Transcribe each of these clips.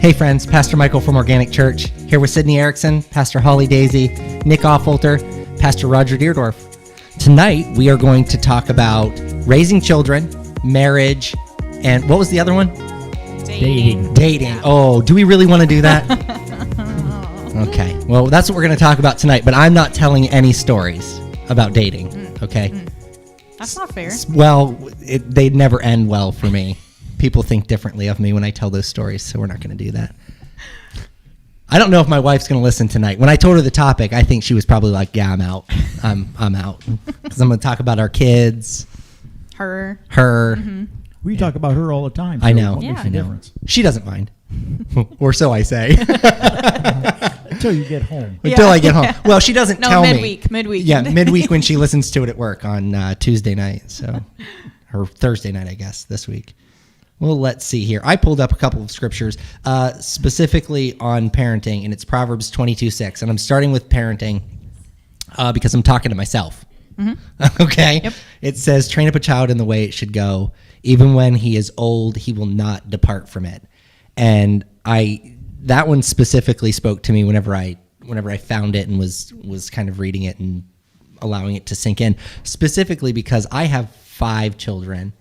Hey friends, Pastor Michael from Organic Church, here with Sydney Erickson, Pastor Holly Daisy, Nick Offalter, Pastor Roger Deerdorf. Tonight, we are going to talk about raising children, marriage, and what was the other one? Dating. Yeah. Oh, do we really want to do that? Okay, well, that's what we're going to talk about tonight, but I'm not telling any stories about dating, okay? That's not fair. Well, they'd never end well for me. People think differently of me when I tell those stories, so we're not going to do that. I don't know if my wife's going to listen tonight. When I told her the topic, I think she was probably like, yeah, I'm out. I'm out. Because I'm going to talk about our kids. Her. Mm-hmm. We talk about her all the time. So I know. What makes I the know. difference? She doesn't mind. Or so I say. Until you get home. Until I get home. Well, she doesn't tell me. Midweek. Yeah, midweek when she listens to it at work on Tuesday night. So, or Thursday night, I guess, this week. Well, let's see here. I pulled up a couple of scriptures specifically on parenting, and it's Proverbs 22:6. And I'm starting with parenting because I'm talking to myself. Mm-hmm. Okay? Yep. It says, train up a child in the way it should go. Even when he is old, he will not depart from it. And that one specifically spoke to me whenever I found it and was kind of reading it and allowing it to sink in, specifically because I have 5 children.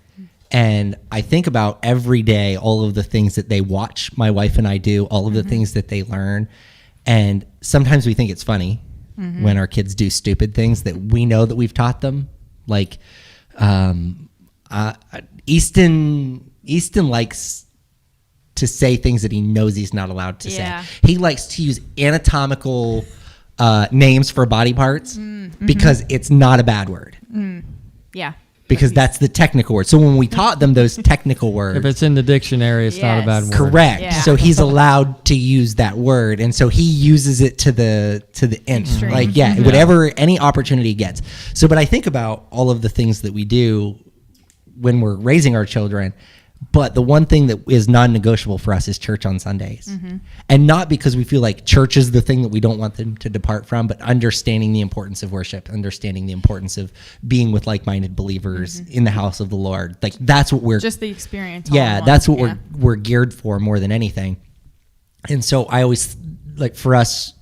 And I think about every day all of the things that they watch my wife and I do, all of the things that they learn. And sometimes we think it's funny when our kids do stupid things that we know that we've taught them. Like Easton likes to say things that he knows he's not allowed to say. He likes to use anatomical names for body parts because it's not a bad word. Yeah. Because that's the technical word. So when we taught them those technical words, if it's in the dictionary, it's not a bad word. Correct. Yeah. So he's allowed to use that word, and so he uses it to the nth. Extreme. Like whatever any opportunity he gets. So, but I think about all of the things that we do when we're raising our children. But the one thing that is non-negotiable for us is church on Sundays. And not because we feel like church is the thing that we don't want them to depart from, but understanding the importance of worship, understanding the importance of being with like-minded believers in the house of the Lord. Like that's what we're... Just the experience. Yeah, that's what we're geared for more than anything. And so I always, like for us,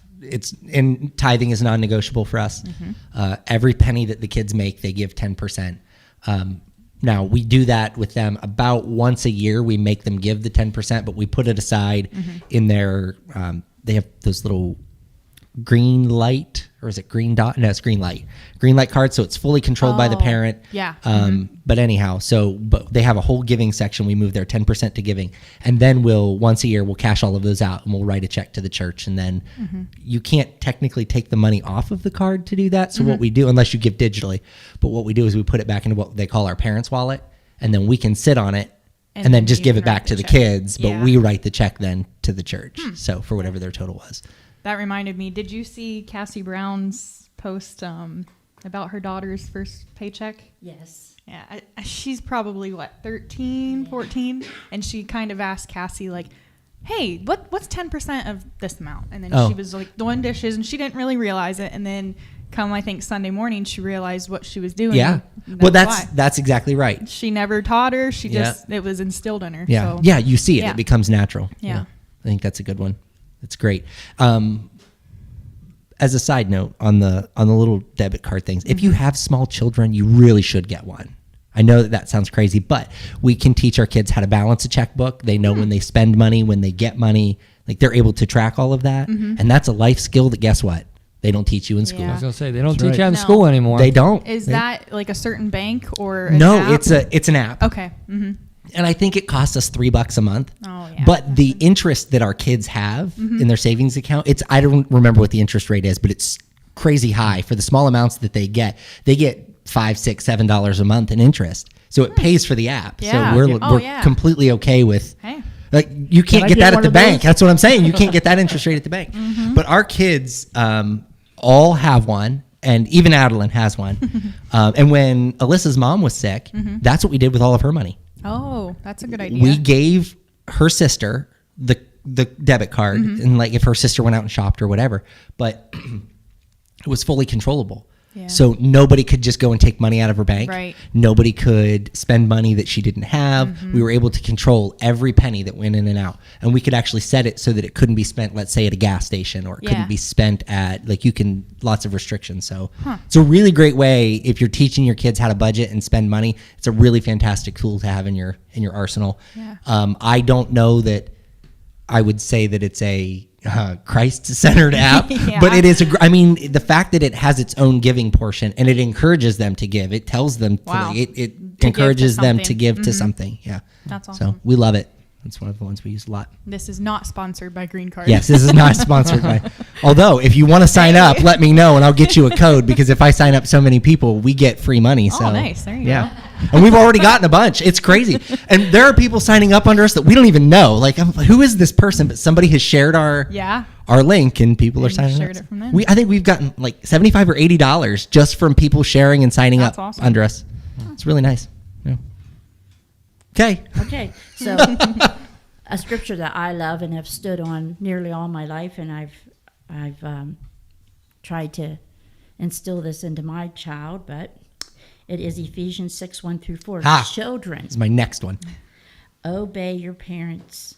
and tithing is non-negotiable for us. Every penny that the kids make, they give 10%. Now, we do that with them about once a year. We make them give the 10%, but we put it aside in their, they have those little green light, or is it green dot? No, it's green light card. So it's fully controlled by the parent. Yeah. But anyhow, but they have a whole giving section. We move their 10% to giving. And then once a year, we'll cash all of those out and we'll write a check to the church. And then you can't technically take the money off of the card to do that. So what we do, unless you give digitally, but what we do is we put it back into what they call our parents' wallet. And then we can sit on it and then just give it back to the kids. But we write the check then to the church. So for whatever their total was. That reminded me, did you see Cassie Brown's post about her daughter's first paycheck? Yes. Yeah, she's probably, 13, 14? And she kind of asked Cassie, like, hey, what's 10% of this amount? And then she was, like, doing dishes, and she didn't really realize it. And then come, I think, Sunday morning, she realized what she was doing. Yeah. Well, that's exactly right. She never taught her. She just, it was instilled in her. Yeah. So, yeah, you see it. It becomes natural. Yeah. I think that's a good one. That's great. As a side note on the little debit card things, if you have small children, you really should get one. I know that sounds crazy, but we can teach our kids how to balance a checkbook. They know when they spend money, when they get money, like they're able to track all of that. And that's a life skill that, guess what? They don't teach you in school. Yeah. I was going to say, they don't teach that in school anymore. They don't. Is that like a certain bank or an No, app? it's an app. Okay. And I think it costs us $3 a month. Oh, yeah. But the interest that our kids have in their savings account, I don't remember what the interest rate is, but it's crazy high for the small amounts that they get. They get $5, $6, $7 a month in interest. So it pays for the app. Yeah. So we're completely okay with. Hey. Like you can't get that at the bank. That's what I'm saying. You can't get that interest rate at the bank. But our kids all have one. And even Adeline has one. And when Alyssa's mom was sick, that's what we did with all of her money. Oh, that's a good idea. We gave her sister the debit card, and like if her sister went out and shopped or whatever, but it was fully controllable. Yeah. So nobody could just go and take money out of her bank. Right. Nobody could spend money that she didn't have. We were able to control every penny that went in and out. And we could actually set it so that it couldn't be spent, let's say, at a gas station, or it couldn't be spent at, like, lots of restrictions. So it's a really great way if you're teaching your kids how to budget and spend money. It's a really fantastic tool to have in your arsenal. Yeah. I don't know that I would say that it's a Christ-centered app, but it is. The fact that it has its own giving portion and it encourages them to give, it tells them it encourages them to give to something. Yeah, that's awesome. So we love it. It's one of the ones we use a lot. This is not sponsored by Green Card. Yes, this is not sponsored by. Although, if you want to sign up, let me know and I'll get you a code, because if I sign up so many people, we get free money. Oh, so nice. There you go. And we've already gotten a bunch. It's crazy. And there are people signing up under us that we don't even know. Like, who is this person? But somebody has shared our link, and people are signing up. It from them. I think we've gotten like $75 or $80 just from people sharing and signing up under us. It's really nice. Yeah. Okay. So a scripture that I love and have stood on nearly all my life, and I've tried to instill this into my child, but it is Ephesians 6:1-4. Children, it's my next one. Obey your parents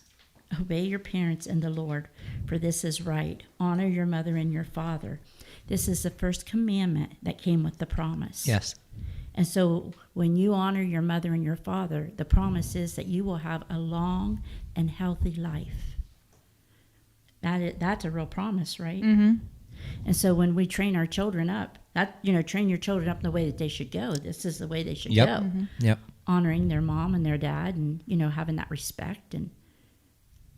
in the Lord, for this is right. Honor your mother and your father. This is the first commandment that came with the promise. Yes. And so when you honor your mother and your father, the promise is that you will have a long and healthy life. That's a real promise, right? Mm-hmm. And so when we train our children up, train your children up in the way that they should go. This is the way they should go. Mm-hmm. Yep. Honoring their mom and their dad, and having that respect. And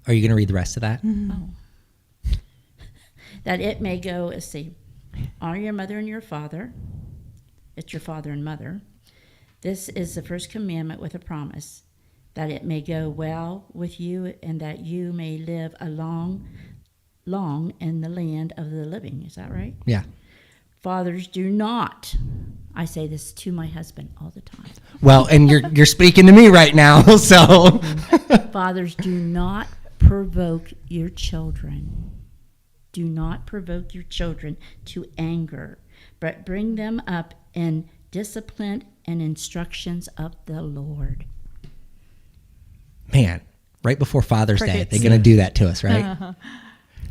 are you going to read the rest of that? Mm-hmm. Oh. That it may go, let's see, honor your mother and your father. It's your father and mother. This is the first commandment with a promise, that it may go well with you and that you may live a long in the land of the living. Is that right? Yeah. Fathers, do not. I say this to my husband all the time. Well, and you're speaking to me right now, so. Fathers, do not provoke your children. Do not provoke your children to anger, but bring them up in discipline and instructions of the Lord. Man, right before Father's Day, they're going to do that to us, right? Uh-huh.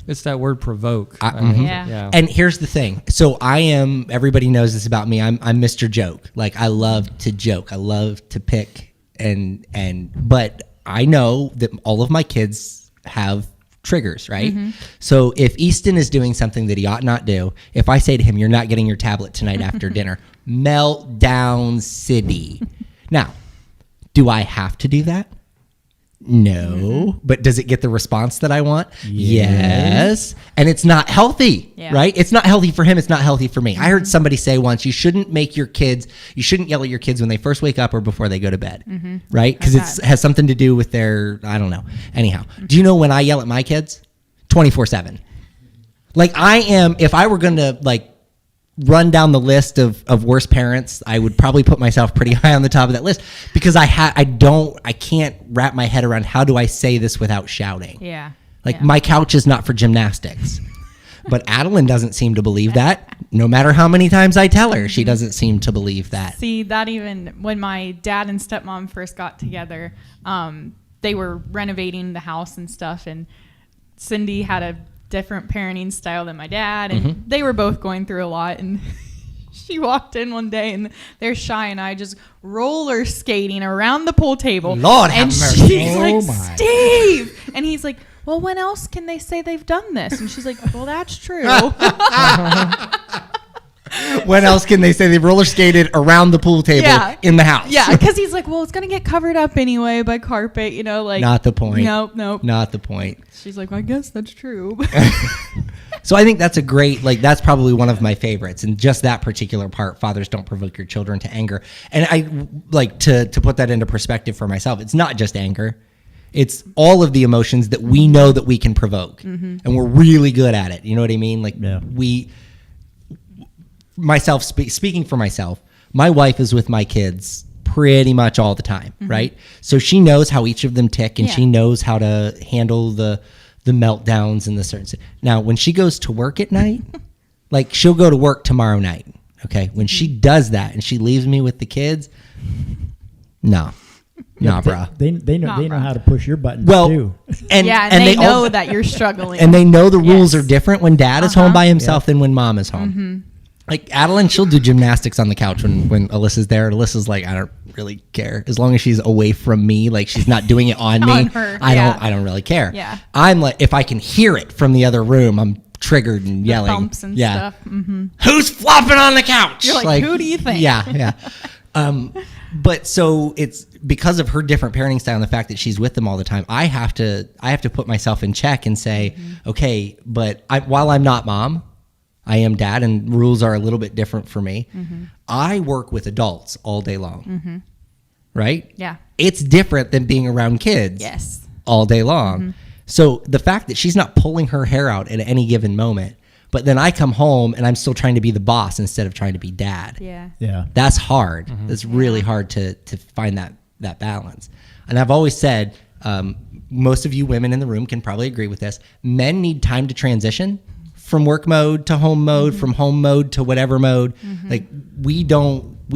It's that word provoke. Yeah. And here's the thing. So everybody knows this about me. I'm Mr. Joke. Like, I love to joke. I love to pick but I know that all of my kids have triggers, right? Mm-hmm. So if Easton is doing something that he ought not do, if I say to him, "You're not getting your tablet tonight after dinner," meltdown city. Now, do I have to do that? No. Mm-hmm. But does it get the response that I want? Yes. And it's not healthy, right? It's not healthy for him. It's not healthy for me. I heard somebody say once, you shouldn't yell at your kids when they first wake up or before they go to bed, right? Because it has something to do with their, I don't know. Anyhow, do you know when I yell at my kids? 24/7. Like, if I were going to run down the list of worst parents, I would probably put myself pretty high on the top of that list, because I can't wrap my head around, how do I say this without shouting? Yeah. My couch is not for gymnastics. But Adeline doesn't seem to believe that. No matter how many times I tell her, she doesn't seem to believe that. See, that even when my dad and stepmom first got together, they were renovating the house and stuff, and Cindy had a different parenting style than my dad, and they were both going through a lot, and she walked in one day and there's Shy and I just roller skating around the pool table. Lord have mercy. She's like, Steve! And he's like, well, when else can they say they've done this? And she's like, well, that's true. When else can they say they've roller skated around the pool table in the house? Yeah, because he's like, well, it's going to get covered up anyway by carpet, Not the point. Nope. Not the point. She's like, well, I guess that's true. So I think that's a great, that's probably one of my favorites. And just that particular part, fathers, don't provoke your children to anger. And I like to put that into perspective for myself. It's not just anger. It's all of the emotions that we know that we can provoke. Mm-hmm. And we're really good at it. You know what I mean? Speaking for myself, my wife is with my kids pretty much all the time, right? So she knows how each of them tick, and she knows how to handle the meltdowns and the certain. Now, when she goes to work at night, she'll go to work tomorrow night, Okay. When she does that and she leaves me with the kids, no. Nah, bro. They know Nah, they know bruh. how to push your buttons Well, too. and they know all- that you're struggling. and they know the rules Yes. are different when dad is home by himself than when mom is home. Like Adeline, she'll do gymnastics on the couch when Alyssa's there. Alyssa's like, I don't really care as long as she's away from me. Like she's not doing it on me. On her, I yeah. don't really care. Yeah. I'm like, if I can hear it from the other room, I'm triggered and yelling. Thumps and stuff. Mm-hmm. Who's flopping on the couch? You're like, who do you think? Yeah. But so it's because of her different parenting style and the fact that she's with them all the time. I have to put myself in check and say, okay, but while I'm not mom, I am dad, and rules are a little bit different for me. I work with adults all day long, right? Yeah. It's different than being around kids Yes. all day long. So the fact that she's not pulling her hair out at any given moment, but then I come home and I'm still trying to be the boss instead of trying to be dad. Yeah. Yeah. That's hard. It's really hard to find that balance. And I've always said, most of you women in the room can probably agree with this. Men need time to transition from work mode to home mode, from home mode to whatever mode. Like we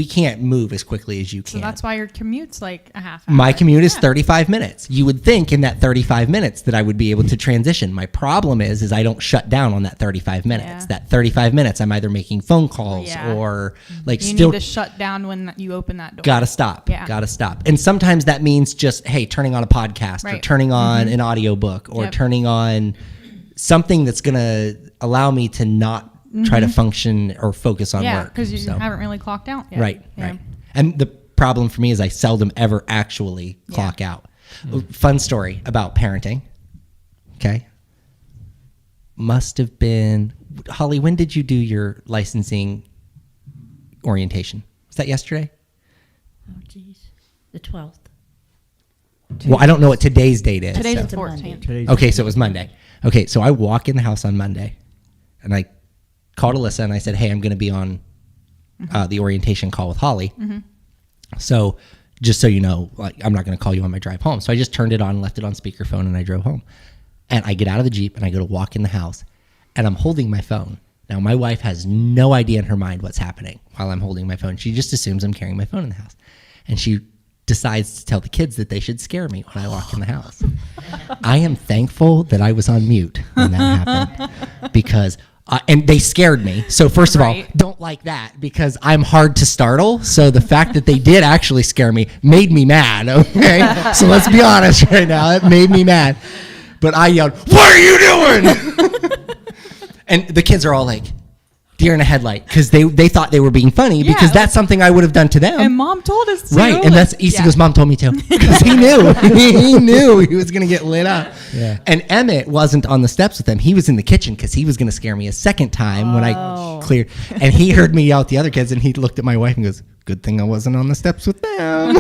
can't move as quickly as you can. So that's why your commute's like a half hour. My commute is 35 minutes. You would think in that 35 minutes that I would be able to transition. My problem is I don't shut down on that 35 minutes. Yeah. That 35 minutes, I'm either making phone calls Yeah. or like You still need to shut down when you open that door. gotta stop. Yeah. Gotta stop. And sometimes that means just, hey, turning on a podcast or Right. turning on an audiobook or Yep. turning on something that's gonna allow me to not try to function or focus on Yeah, work. because you So- haven't really clocked out yet. Right, Yeah. right. And the problem for me is I seldom ever actually clock out. Fun story about parenting. Okay. Must have been, Holly, when did you do your licensing orientation? Was that yesterday? Oh, geez. The 12th. Well, I don't know what today's date is. Today's so- the It's a Monday. 14th. Today's Okay, so it was Monday. Okay, so I walk in the house on Monday, and I called Alyssa and I said, "Hey, I'm going to be on the orientation call with Holly. So just so you know, like I'm not going to call you on my drive home." So I just turned it on, left it on speakerphone, and I drove home. And I get out of the Jeep and I go to walk in the house, and I'm holding my phone. Now my wife has no idea in her mind what's happening while I'm holding my phone. She just assumes I'm carrying my phone in the house, and she decides to tell the kids that they should scare me when I walk in the house. I am thankful that I was on mute when that happened because, and they scared me. So first of all, Right. don't like that because I'm hard to startle. So the fact that they did actually scare me made me mad. Okay. So let's be honest right now. It made me mad. But I yelled, "What are you doing?" And the kids are all like, deer in a headlight, because they thought they were being funny Yeah, because like- that's something I would have done to them. And mom told us to. Right, and that's Easton goes, "Mom told me to," because he knew he was gonna get lit up. Yeah. And Emmett wasn't on the steps with them; he was in the kitchen because he was gonna scare me a second time when I cleared. And he heard me yell at the other kids, and he looked at my wife and goes, "Good thing I wasn't on the steps with them."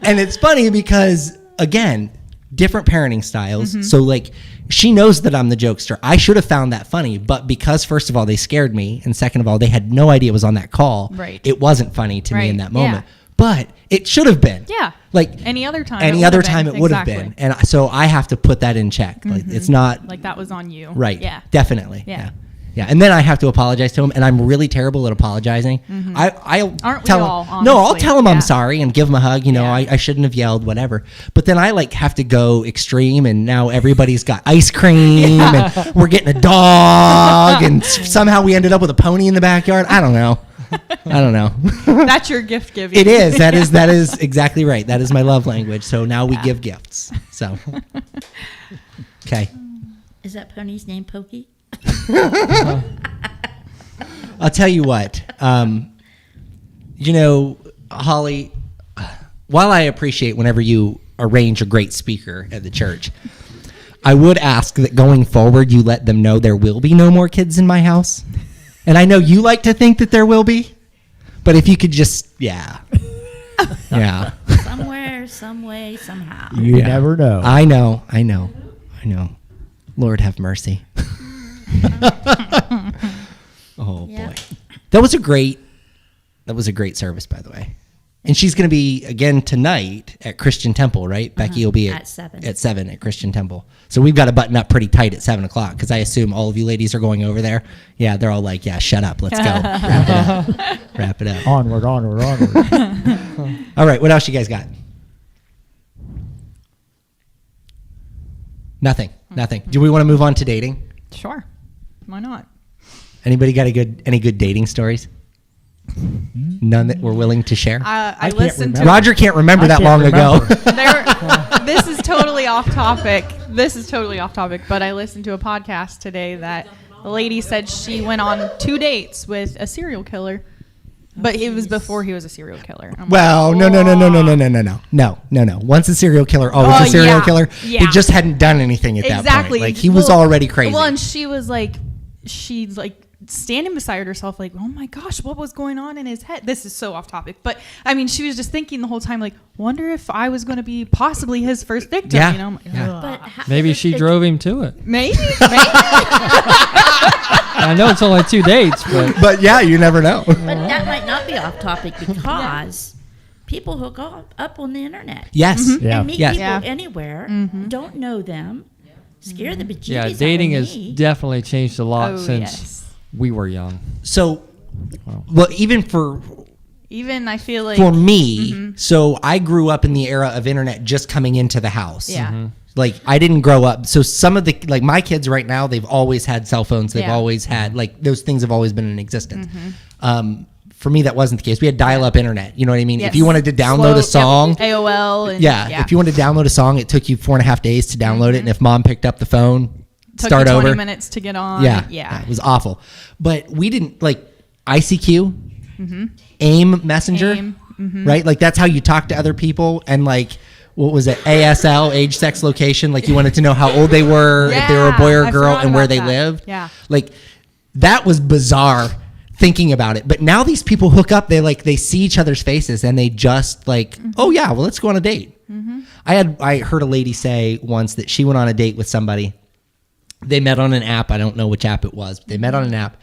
And it's funny because again, different parenting styles. So like, she knows that I'm the jokester. I should have found that funny, but because first of all they scared me, and second of all they had no idea it was on that call. Right. It wasn't funny to me in Right, that moment, yeah. but it should have been. Yeah. Like Any other time. any other time it would have been, and so I have to put that in check. Like it's not Like that was on you. right. Yeah. Definitely. Yeah. Yeah, and then I have to apologize to him, and I'm really terrible at apologizing. I'll Aren't we tell all, him, no, I'll honestly? tell him I'm Yeah. sorry and give him a hug. You know, Yeah. I shouldn't have yelled, whatever. But then I like have to go extreme, and now everybody's got ice cream, and we're getting a dog, and somehow we ended up with a pony in the backyard. I don't know. That's your gift giving. It is. That is exactly right. That is my love language. So now we give gifts. So, okay. Is that pony's name Pokey? I'll tell you what. You know, Holly, while I appreciate whenever you arrange a great speaker at the church, I would ask that going forward you let them know there will be no more kids in my house. And I know you like to think that there will be, but if you could just, yeah. Somewhere, some way, somehow. You Yeah. never know. I know. Lord have mercy. Oh Yeah. boy. That was a great service, by the way. And she's going to be again tonight at Christian Temple, right? Becky will be At 7. At 7 at Christian Temple. So we've got to button up pretty tight at 7 o'clock because I assume all of you ladies are going over there. Yeah, they're all like, yeah, shut up. Let's go. Wrap it up. Onward, onward, onward. All right. What else you guys got? Nothing. Do we want to move on to dating? Sure. Why not? Anybody got any good dating stories? None that we're willing to share? I can't listened to remember. Roger can't remember I that can't long ago. remember. This is totally off topic. But I listened to a podcast today that a lady said she went on 2 dates with a serial killer, but it was before he was a serial killer. I'm Well, like, no. Once a serial killer, always Oh, a serial yeah. killer. Yeah. He just hadn't done anything at that Exactly. point. Like he was Well, already crazy. Well, and she's like standing beside herself, like, oh my gosh, what was going on in his head? This is so off topic, but I mean, she was just thinking the whole time, like, wonder if I was going to be possibly his first victim. Yeah. You know, I'm like, Yeah. "Ugh." But Maybe she drove him to it. Maybe. I know it's only 2 dates, but yeah, you never know. But that might not be off topic because people hook up on the internet. Yes. Yeah. And meet Yes. people Yeah. anywhere, don't know them, scare the bejeebies yeah, out of dating has me. definitely changed a lot Oh, since yes. we were young. So, well, even for Even I feel like me, so I grew up in the era of internet just coming into the house. yeah. Like I didn't grow up. So some of the like my kids right now, they've always had cell phones. They've Yeah. always had like those things have always been in existence. For me, that wasn't the case. We had dial-up internet. You know what I mean? Yes. If you wanted to download a song, AOL. And, yeah, if you wanted to download a song, it took you 4.5 days to download it. And if mom picked up the phone, took start you 20 over. minutes to get on. Yeah, it was awful. But we didn't like ICQ, AIM Messenger, right? Like that's how you talk to other people. And like, what was it? ASL, age, sex, location. Like you wanted to know how old they were, if they were a boy or I a girl, forgot and where about they that. lived. Yeah. Like that was bizarre thinking about it. But now these people hook up. They see each other's faces and they just like, oh yeah, well let's go on a date. I heard a lady say once that she went on a date with somebody. They met on an app. I don't know which app it was, but they met on an app.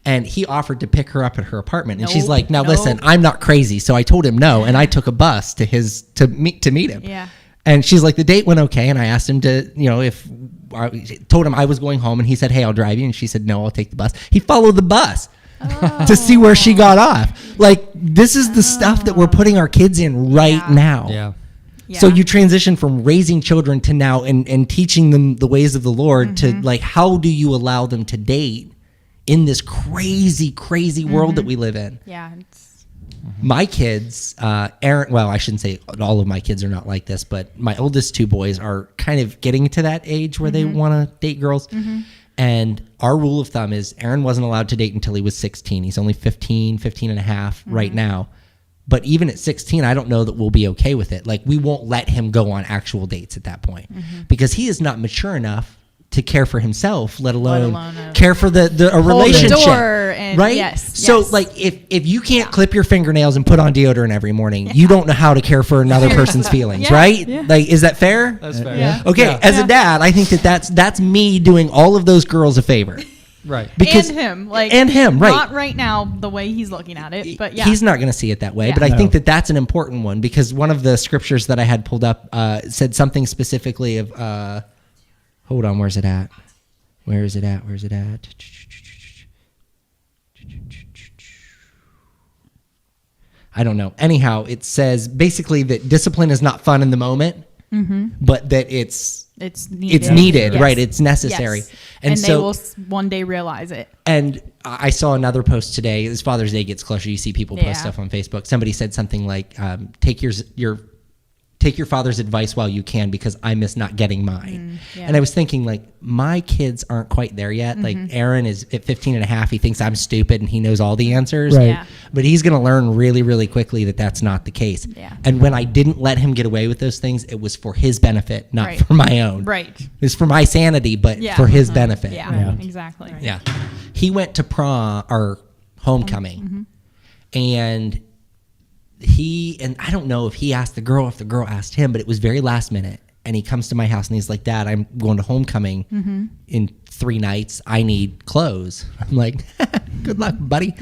And he offered to pick her up at her apartment. And she's Nope, like, now nope. listen, I'm not crazy. So I told him no. And I took a bus to meet him. Yeah. And she's like, the date went okay. And I asked him to, if I told him I was going home and he said, hey, I'll drive you. And she said, no, I'll take the bus. He followed the bus to see where she got off. Like this is the stuff that we're putting our kids in right Yeah. now. Yeah. Yeah. So you transition from raising children to now and teaching them the ways of the Lord to like, how do you allow them to date in this crazy, crazy world that we live in? Yeah. It's, My kids, Aaron, well, I shouldn't say all of my kids are not like this, but my oldest 2 boys are kind of getting to that age where they want to date girls. And our rule of thumb is Aaron wasn't allowed to date until he was 16. He's only 15 and a half right now. But even at 16, I don't know that we'll be okay with it. Like we won't let him go on actual dates at that point because he is not mature enough to care for himself, let alone care for a hold relationship. the door and right? yes. So yes. like if you can't clip your fingernails and put on deodorant every morning, you don't know how to care for another person's feelings, Yeah. right? Yeah. Like is that fair? That's fair. Yeah. Okay, Yeah. as a dad, I think that's me doing all of those girls a favor. Right. Because and him, right. Not right now, the way he's looking at it, but yeah. He's not going to see it that way. Yeah. But I No. think that's an important one because one of the scriptures that I had pulled up said something specifically of, hold on, where's it at? Where is it at? I don't know. Anyhow, it says basically that discipline is not fun in the moment, but that it's needed, Yes. right? It's necessary. Yes. And And so they will one day realize it. and I saw another post today. As Father's Day gets closer, you see people post Yeah. stuff on Facebook. Somebody said something like, "Take your father's advice while you can, because I miss not getting mine." yeah. And I was thinking, like, my kids aren't quite there yet. Like Aaron is at 15 and a half. He thinks I'm stupid and he knows all the answers. Right. Yeah. But he's going to learn really, really quickly that that's not the case. Yeah. And when I didn't let him get away with those things, it was for his benefit, not Right. for my own. Right. It was for my sanity, but Yeah. for his benefit. Yeah. Yeah. Exactly. Yeah. He went to prom or homecoming and and I don't know if he asked the girl, if the girl asked him, but it was very last minute. And he comes to my house and he's like, "Dad, I'm going to homecoming in 3 nights. I need clothes." I'm like, Good luck, buddy.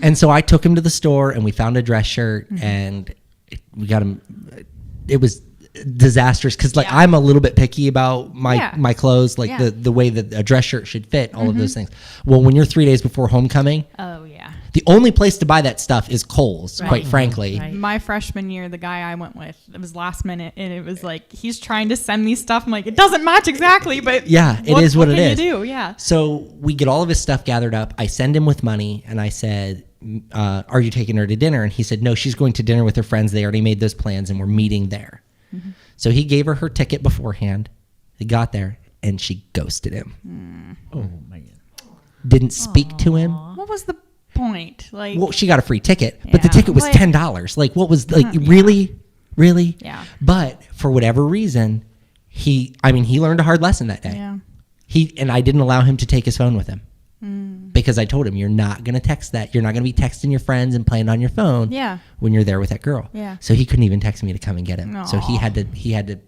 And so I took him to the store and we found a dress shirt and we got him. It was disastrous because like I'm a little bit picky about my clothes, like the way that a dress shirt should fit, all of those things. Well, when you're 3 days before homecoming, the only place to buy that stuff is Kohl's, quite frankly. Right. My freshman year, the guy I went with, it was last minute, and it was like he's trying to send me stuff. I'm like, it doesn't match exactly, but it is what it is. What can you do? Yeah. So we get all of his stuff gathered up. I send him with money, and I said, "Are you taking her to dinner?" And he said, "No, she's going to dinner with her friends. They already made those plans, and we're meeting there." So he gave her ticket beforehand. They got there, and she ghosted him. Oh man. Didn't speak to him. What was the point? Like, Well, she got a free ticket, but the Yeah. ticket was But- $10. Like, what was like really? Yeah. But for whatever reason, he learned a hard lesson that day. Yeah. I didn't allow him to take his phone with him because I told him, you're not going to text that. You're not going to be texting your friends and playing on your phone Yeah. when you're there with that girl. Yeah. So he couldn't even text me to come and get him. So he Aw. had to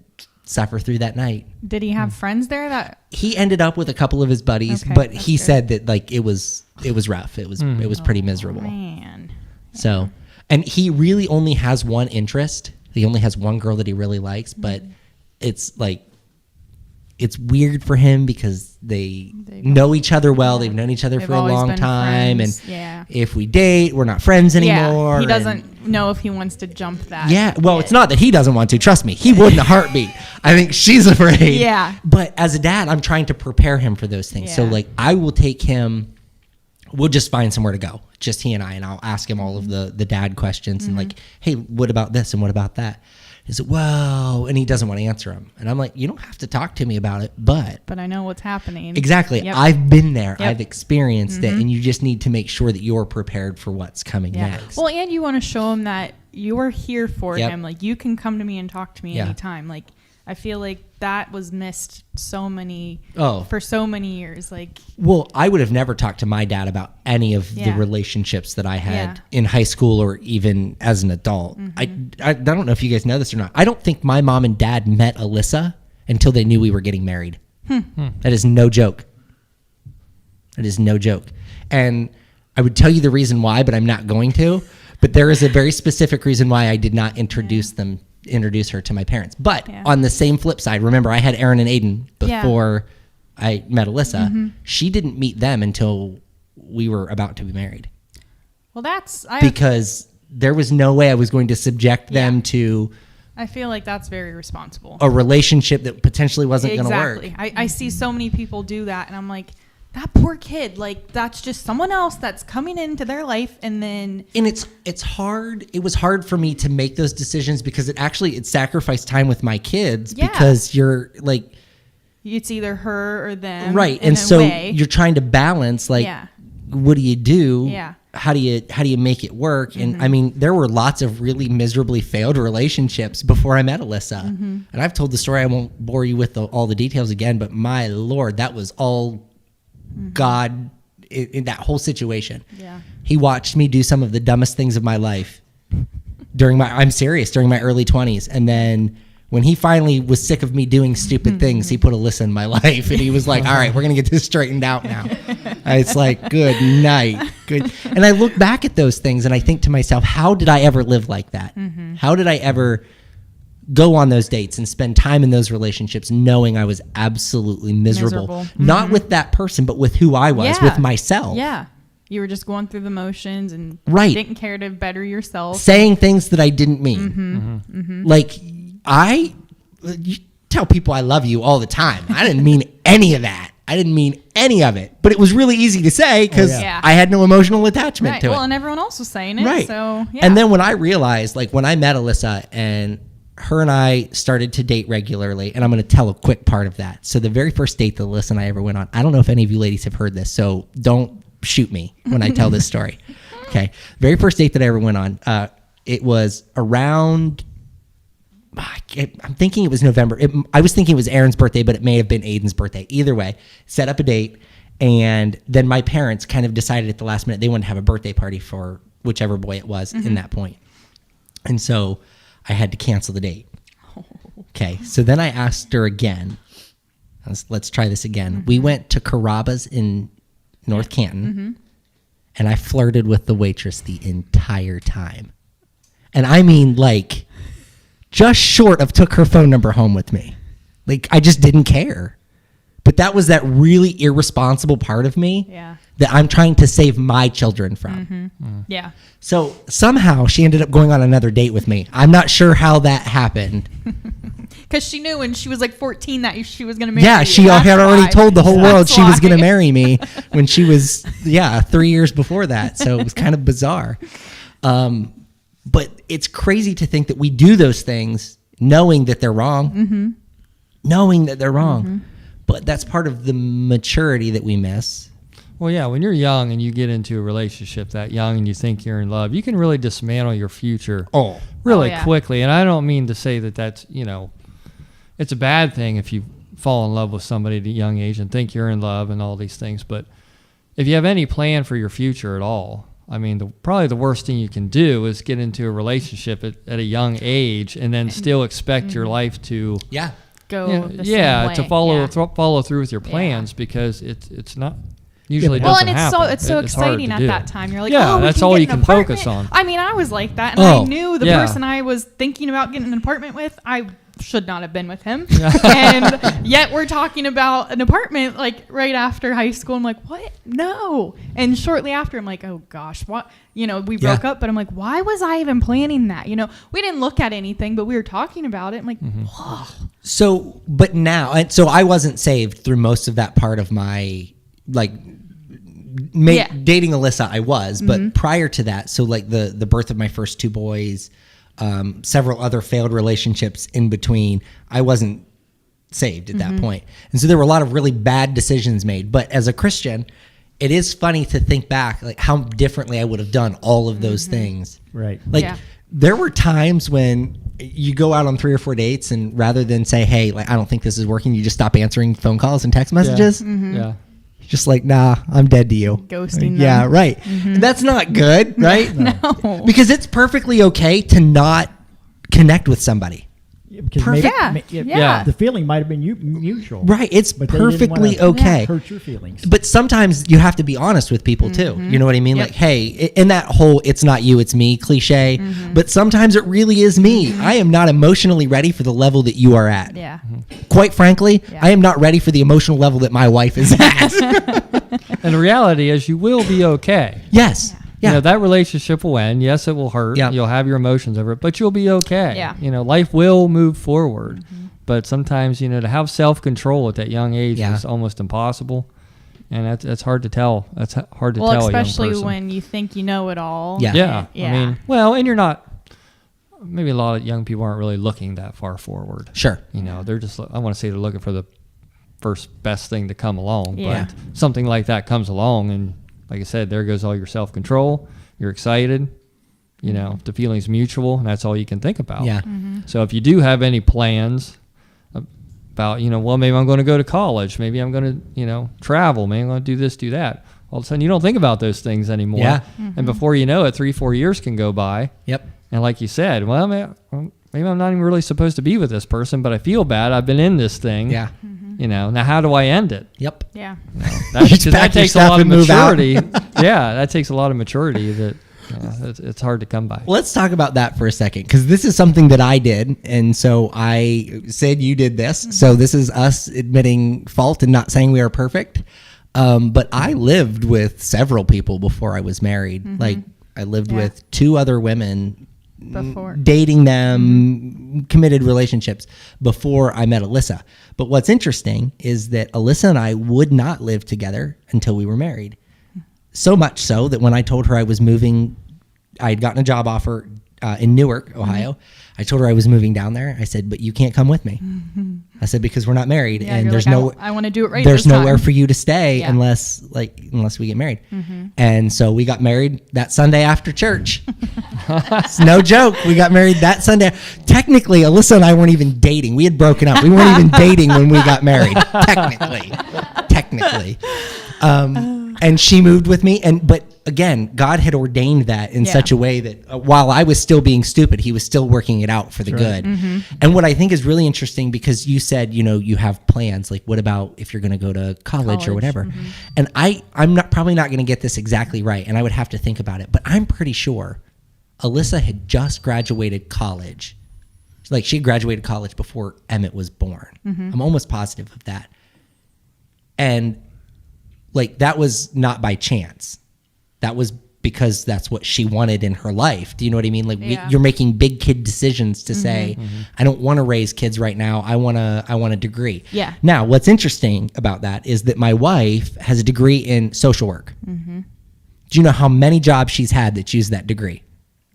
suffer through that night. Did he have friends there that? He ended up with a couple of his buddies, Okay, but that's he good. said that like it was rough. It was pretty miserable. Man. So, and he really only has one interest. He only has one girl that he really likes, but it's like, it's weird for him because they know each other well. They've known each other They've for a always long been time. friends. And Yeah. if we date, we're not friends anymore. Yeah. He and- doesn't know if he wants to jump that. Yeah, well, it's not that he doesn't want to. Trust me, he would in a heartbeat. I think she's afraid. Yeah. But as a dad, I'm trying to prepare him for those things. So, Yeah. like, I will take him. We'll just find somewhere to go, just he and I, and I'll ask him all of the dad questions and like, hey, what about this and what about that? He's like, well, and he doesn't want to answer them, and I'm like, you don't have to talk to me about it, but I know what's happening. exactly, Yep. I've been there, Yep. I've experienced it, and you just need to make sure that you're prepared for what's coming Yeah. next. Well, and you want to show him that you're here for Yep. him. Like, you can come to me and talk to me Yeah. anytime. Like, I feel like that was missed Oh. for so many years. Like, Well, I would have never talked to my dad about any of the Yeah. relationships that I had Yeah. in high school or even as an adult. I don't know if you guys know this or not. I don't think my mom and dad met Alyssa until they knew we were getting married. That is no joke. That is no joke. And I would tell you the reason why, but I'm not going to. But there is a very specific reason why I did not introduce her to my parents. But Yeah. on the same flip side, remember I had Aaron and Aiden Yeah. before I met Alyssa. She didn't meet them until we were about to be married well, because there was no way I was going to subject them Yeah. to I feel like that's very responsible. a relationship that potentially wasn't going to work. Exactly. I see so many people do that, and I'm like, that poor kid. Like, that's just someone else that's coming into their life, and then And it's hard. It was hard for me to make those decisions because it sacrificed time with my kids Yeah. because you're like, it's either her or them. right. in And a so way. you're trying to balance like, Yeah. what do you do? Yeah. How do you make it work? And I mean, there were lots of really miserably failed relationships before I met Alyssa. And I've told the story. I won't bore you with all the details again, but my Lord, that was all God in that whole situation. Yeah. He watched me do some of the dumbest things of my life I'm serious, during my early 20s. And then when he finally was sick of me doing stupid things, he put Alyssa in my life and he was like, all right, we're going to get this straightened out now. It's like, good night. Good. And I look back at those things and I think to myself, how did I ever live like that? How did I ever go on those dates and spend time in those relationships knowing I was absolutely miserable. Not with that person, but with who I was, with myself. Yeah. You were just going through the motions and Right. didn't care to better yourself. Saying things that I didn't mean. Like, you tell people I love you all the time. I didn't mean any of that. I didn't mean any of it. But it was really easy to say because Yeah. I had no emotional attachment Right. to Well, it. and everyone else was saying it. Right. So, yeah. And then when I realized, like when I met Alyssa and her and I started to date regularly, and I'm going to tell a quick part of that. So the very first date that Alyssa and I ever went on, I don't know if any of you ladies have heard this, so don't shoot me when I tell this story. Okay. Very first date that I ever went on, it was around, I'm thinking it was November. I was thinking it was Aaron's birthday, but it may have been Aiden's birthday. Either way, set up a date. And then my parents kind of decided at the last minute they wanted to have a birthday party for whichever boy it was in that point. And so I had to cancel the date. Okay. So then I asked her again. Let's try this again. We went to Carrabba's in North Canton. and I flirted with the waitress the entire time. And I mean, like, just short of took her phone number home with me. Like, I just didn't care. But that was that really irresponsible part of me that I'm trying to save my children from. Yeah. So somehow she ended up going on another date with me. I'm not sure how that happened. Because she knew when she was like 14 that she was going to marry Yeah, you. she That's had already why. told the whole world That's she was going to why. marry me when she was, 3 years before that. So it was kind of bizarre. But it's crazy to think that we do those things knowing that they're wrong. Knowing that they're wrong. But that's part of the maturity that we miss. Well, yeah, when you're young and you get into a relationship that young and you think you're in love, you can really dismantle your future really quickly. And I don't mean to say that that's, it's a bad thing if you fall in love with somebody at a young age and think you're in love and all these things. But if you have any plan for your future at all, I mean, probably the worst thing you can do is get into a relationship at a young age and then still expect your life to Go the same way. to follow through with your plans because it's not usually well, doesn't and happen. it's so It's hard exciting to at do. that time. You're like, Yeah, we that's can all get you an can focus apartment. on. I mean, I was like that, and I knew the person I was thinking about getting an apartment with, I should not have been with him. And yet we're talking about an apartment like right after high school. I'm like, what? No. And shortly after, I'm like, oh gosh, what? We broke up, but I'm like, why was I even planning that? We didn't look at anything, but we were talking about it. I'm like, whoa. So, but now, and so I wasn't saved through most of that part of my, dating Alyssa, I was, but prior to that, so like the birth of my first two boys, several other failed relationships in between, I wasn't saved at that point. And so there were a lot of really bad decisions made. But as a Christian, it is funny to think back, like how differently I would have done all of those things. Right. Like there were times when you go out on 3 or 4 dates and rather than say, hey, like, I don't think this is working, you just stop answering phone calls and text messages. Yeah. Just like, nah, I'm dead to you. Ghosting them. Yeah, right. That's not good, right? No. Because it's perfectly okay to not connect with somebody. Because Perfect. the feeling might have been mutual. Right. It's But they didn't perfectly wanna okay. hurt your feelings. But sometimes you have to be honest with people too. You know what I mean? Like, hey, in that whole it's not you, it's me cliche, but sometimes it really is me. I am not emotionally ready for the level that you are at. Yeah. Quite frankly, I am not ready for the emotional level that my wife is at. And the reality is you will be okay. Yes. Yeah. That relationship will end. Yes, it will hurt. Yeah. You'll have your emotions over it, but you'll be okay. Yeah. Life will move forward. But sometimes, to have self-control at that young age is almost impossible. And that's hard to tell. That's hard to tell a young especially person. when you think you know it all. Yeah. I mean, and you're not, maybe a lot of young people aren't really looking that far forward. Sure. They're just, I want to say they're looking for the first best thing to come along. Yeah. But something like that comes along and, like I said, there goes all your self-control. You're excited. The feeling's mutual, and that's all you can think about. Yeah. So if you do have any plans about, maybe I'm going to go to college. Maybe I'm going to, travel. Maybe I'm going to do this, do that. All of a sudden, you don't think about those things anymore. Yeah. And before you know it, 3-4 years can go by. Yep. And like you said, well, maybe I'm not even really supposed to be with this person, but I feel bad. I've been in this thing. Yeah. Now how do I end it? Yep. Yeah. That takes a lot of move out. maturity. Yeah, that takes a lot of maturity that it's hard to come by. Let's talk about that for a second, because this is something that I did. And so I said you did this. So this is us admitting fault and not saying we are perfect. But I lived with several people before I was married. Like I lived with 2 other women Before. dating them, committed relationships before I met Alyssa. But what's interesting is that Alyssa and I would not live together until we were married. So much so that when I told her I was moving, I had gotten a job offer in Newark, Ohio. I told her I was moving down there. I said, but you can't come with me. I said, because we're not married, Yeah, and you're there's like, no, I want to do it right. there's this nowhere time. for you to stay Yeah. unless we get married. And so we got married that Sunday after church. It's no joke. We got married that Sunday. Technically, Alyssa and I weren't even dating. We had broken up. We weren't even dating when we got married. Technically. And she moved with me. But again, God had ordained that in such a way that while I was still being stupid, he was still working it out for the good. And what I think is really interesting, because you said, you have plans, like what about if you're going to go to college or whatever? And I'm probably not going to get this exactly right, and I would have to think about it, but I'm pretty sure Alyssa had just graduated college. Like she graduated college before Emmett was born. I'm almost positive of that. And like that was not by chance. That was because that's what she wanted in her life. Do you know what I mean? Like you're making big kid decisions to say, I don't want to raise kids right now. I want a degree. Yeah. Now, what's interesting about that is that my wife has a degree in social work. Do you know how many jobs she's had that use that degree?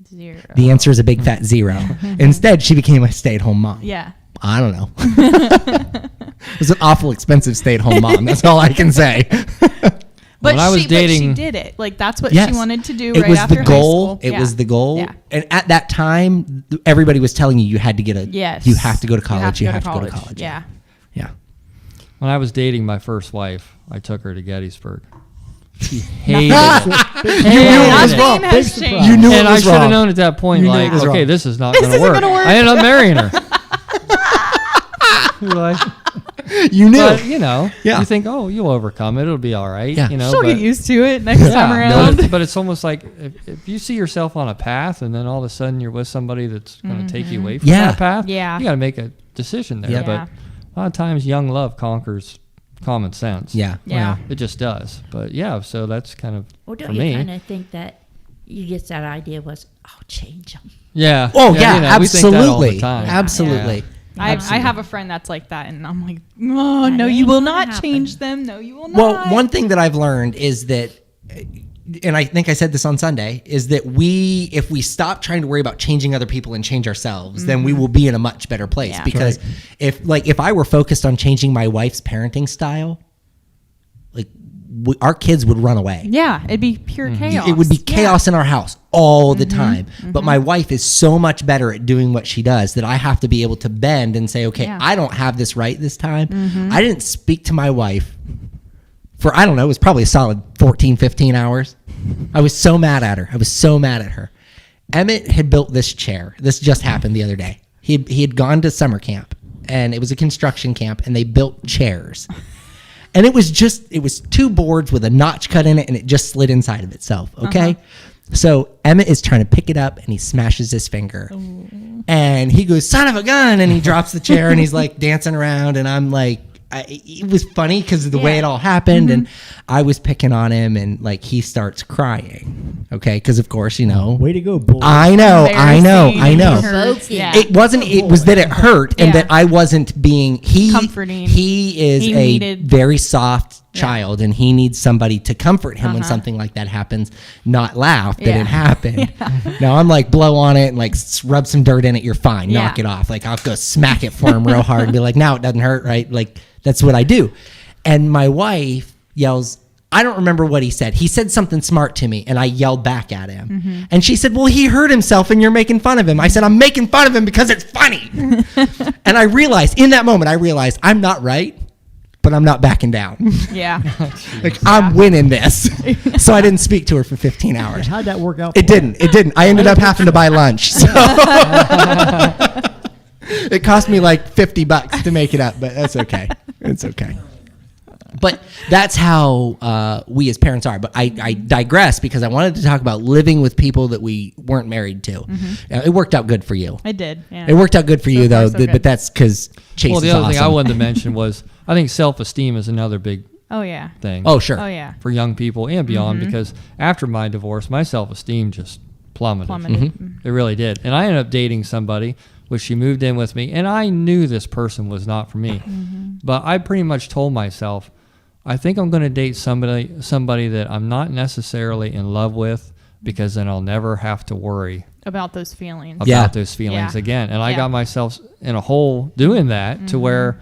0. The answer is a big fat 0. Instead, she became a stay-at-home mom. Yeah. I don't know. It was an awful expensive stay-at-home mom. That's all I can say. But when I was dating, but she did it. Like that's what she wanted to do. It right was after the goal. high school. It was the goal. Yeah. And at that time, everybody was telling you had to get a. Yes. You have to go to college. You have to go to college. Yeah. Yeah. when I was dating my first wife, I took her to Gettysburg. She hated it. You knew it was wrong. Nothing has changed. You knew And it I was should have wrong. known at that point, You knew it like, was okay, wrong. this is not This going to isn't work. gonna work. I ended up marrying her. You're like, You knew. but, you know, Yeah. you think, oh, you'll overcome it. It'll be all right. Yeah. You know, She'll but, get used to it next time around. but it's almost like if you see yourself on a path and then all of a sudden you're with somebody that's going to take you away from that path, Yeah. you got to make a decision there. Yeah. But a lot of times young love conquers common sense. Yeah. Yeah. It just does. But yeah, so that's kind of Well, don't for you me. kind of think that you get that idea was, I'll change them. Yeah. Oh yeah, you know, we think that all the absolutely, time. absolutely. Yeah. I have a friend that's like that, and I'm like, oh, That no, you ain't will gonna not happen. change them. No, you will not. Well, one thing that I've learned is that, and I think I said this on Sunday, is that if we stop trying to worry about changing other people and change ourselves, then we will be in a much better place. Yeah. Because if I were focused on changing my wife's parenting style, like our kids would run away. Yeah, it'd be pure chaos. It would be chaos in our house all the time. But my wife is so much better at doing what she does that I have to be able to bend and say, okay, Yeah. I don't have this right this time. I didn't speak to my wife for, I don't know, it was probably a solid 14, 15 hours. I was so mad at her. I was so mad at her. Emmett had built this chair. This just happened the other day. He had gone to summer camp, and it was a construction camp, and they built chairs. And it was 2 boards with a notch cut in it, and it just slid inside of itself. Okay. So Emmett is trying to pick it up, and he smashes his finger. And he goes, son of a gun. And he drops the chair, and he's like dancing around. And I'm like, it was funny because of the way it all happened. And I was picking on him, and like he starts crying. Okay. Because of course, you know. Way to go, boy. I know. Embarrassing. Yeah. It wasn't. It was that it hurt, and Yeah. that I wasn't being Comforting. He is He a needed- very soft child, and he needs somebody to comfort him when something like that happens, not laugh that Yeah. it happened. Now I'm like, blow on it and like rub some dirt in it. You're fine. Yeah. Knock it off. Like I'll go smack it for him real hard and be like, now it doesn't hurt, right? Like that's what I do. And my wife yells, I don't remember what he said. He said something smart to me, and I yelled back at him. And she said, well, he hurt himself, and you're making fun of him. I said, I'm making fun of him because it's funny. And I realized, in that moment, I'm not right, but I'm not backing down. Yeah. Like, I'm winning this. So I didn't speak to her for 15 hours. How'd that work out? It didn't. I ended up having to buy lunch. So it cost me like $50 to make it up, but that's okay. It's okay. But that's how we as parents are. But I digress because I wanted to talk about living with people that we weren't married to. It worked out good for you. I did. Yeah. It worked out good for you, though. far, so good. But that's because Chase Well, the is other thing I awesome. wanted to mention was I think self-esteem is another big Oh yeah. thing. Oh, sure. Oh yeah. For young people and beyond, because after my divorce, my self-esteem just plummeted. It really did. And I ended up dating somebody, which she moved in with me, and I knew this person was not for me. But I pretty much told myself, I think I'm going to date somebody that I'm not necessarily in love with, because then I'll never have to worry About those feelings. about those feelings Yeah. again. And I Yeah. got myself in a hole doing that to where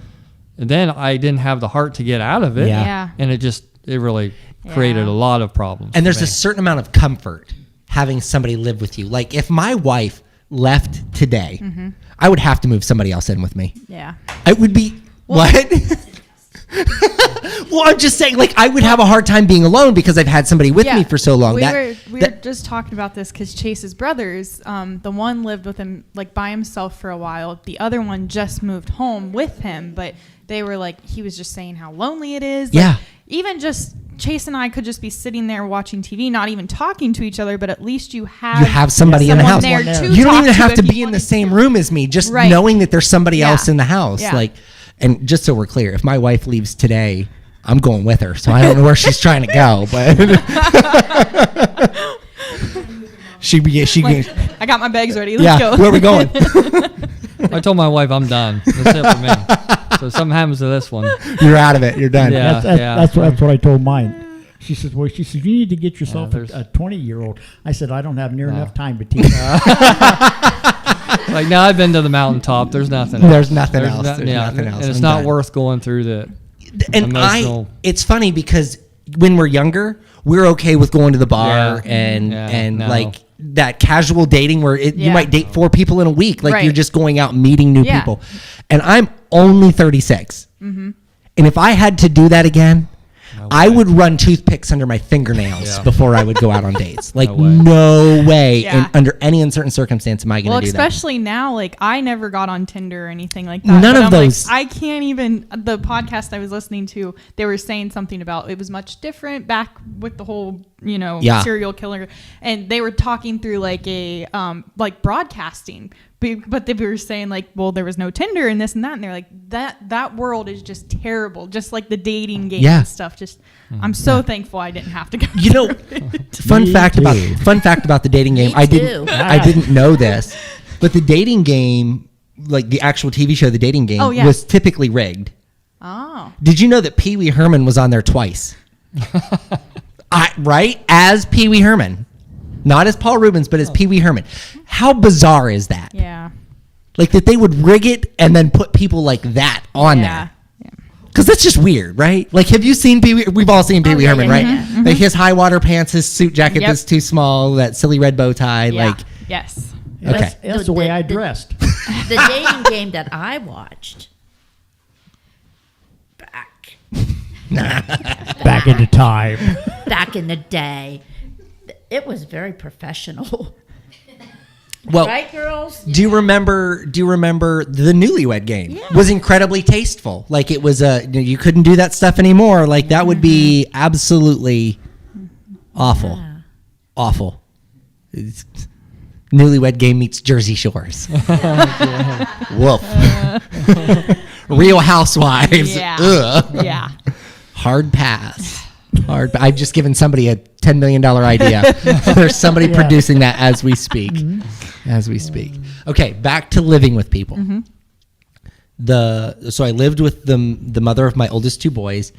then I didn't have the heart to get out of it. Yeah. Yeah. And it really created a lot of problems. And for there's me. a certain amount of comfort having somebody live with you. Like if my wife left today, I would have to move somebody else in with me. Yeah. It would be what? Well, I'm just saying, like, I would have a hard time being alone because I've had somebody with me for so long. We were just talking about this because Chase's brothers, the one lived with him like by himself for a while. The other one just moved home with him, but they were like, he was just saying how lonely it is. Yeah. Like, even just Chase and I could just be sitting there watching TV, not even talking to each other, but at least you have somebody in the house. There to you don't talk even have to if be you in the wanted same to. room as me, just Right. knowing that there's somebody Yeah. else in the house. Yeah. Like, and just so we're clear, if my wife leaves today, I'm going with her. So I don't know where she's trying to go, but she Like, I got my bags ready. Let's go. Where are we going? I told my wife I'm done. That's it for me. So if something happens to this one. You're out of it. You're done. Yeah. That's what I told mine. She says, well, you need to get yourself Yeah, a 20-year-old. I said, I don't have near enough time to teach. Like, now I've been to the mountaintop. There's nothing. There's nothing else. There's yeah, nothing else. and it's I'm not done. worth going through the And emotional. it's funny because when we're younger, we're okay with going to the bar Yeah. and No. like that casual dating where you Yeah. might date 4 people in a week. Like Right. you're just going out and meeting new Yeah. people. And I'm only 36. And if I had to do that again, I would run toothpicks under my fingernails Yeah. before I would go out on dates. Like, way. no way. Yeah. Under any uncertain circumstance am I going Well, to do that. especially now, like I never got on Tinder or anything like that. None but of I'm those. Like, I can't even. The podcast I was listening to, they were saying something about it was much different back with the whole, Yeah. serial killer, and they were talking through like a like broadcasting. But they were saying like, well, there was no Tinder and this and that, and they're like, that world is just terrible, just like the dating game Yeah. and stuff. Just, I'm so thankful I didn't have to go. You know, fun Me fact too. about the dating game. Me I too. didn't know this, but the dating game, like the actual TV show, the dating game, Oh, yeah. was typically rigged. Oh, Did you know that Pee Wee Herman was on there twice? Right, as Pee Wee Herman, not as Paul Rubens, but as Pee Wee Herman. How bizarre is that? yeah, Like that they would rig it and then put people like that on there. yeah. Because that's just weird, right? Like, have you seen Pee Wee? We've all seen Pee Wee yeah, Herman, yeah, right? yeah. Like his high water pants, his suit jacket Yep. that's too small, that silly red bow tie. Yeah. Like, Yes. okay. That's the way I dressed. The dating game that I watched Back into time. back in the day, it was very professional. Well, Right, girls? do you remember the Newlywed Game? Yeah. Was incredibly tasteful. Like it was you couldn't do that stuff anymore. Like that would be absolutely awful. Yeah. Awful. It's- Newlywed Game meets Jersey Shores. Woof. Real Housewives. Yeah. Ugh. Yeah. Hard pass. I've just given somebody a $10 million idea. There's somebody producing that as we speak. As we speak. Okay, back to living with people. So I lived with the mother of my oldest 2 boys,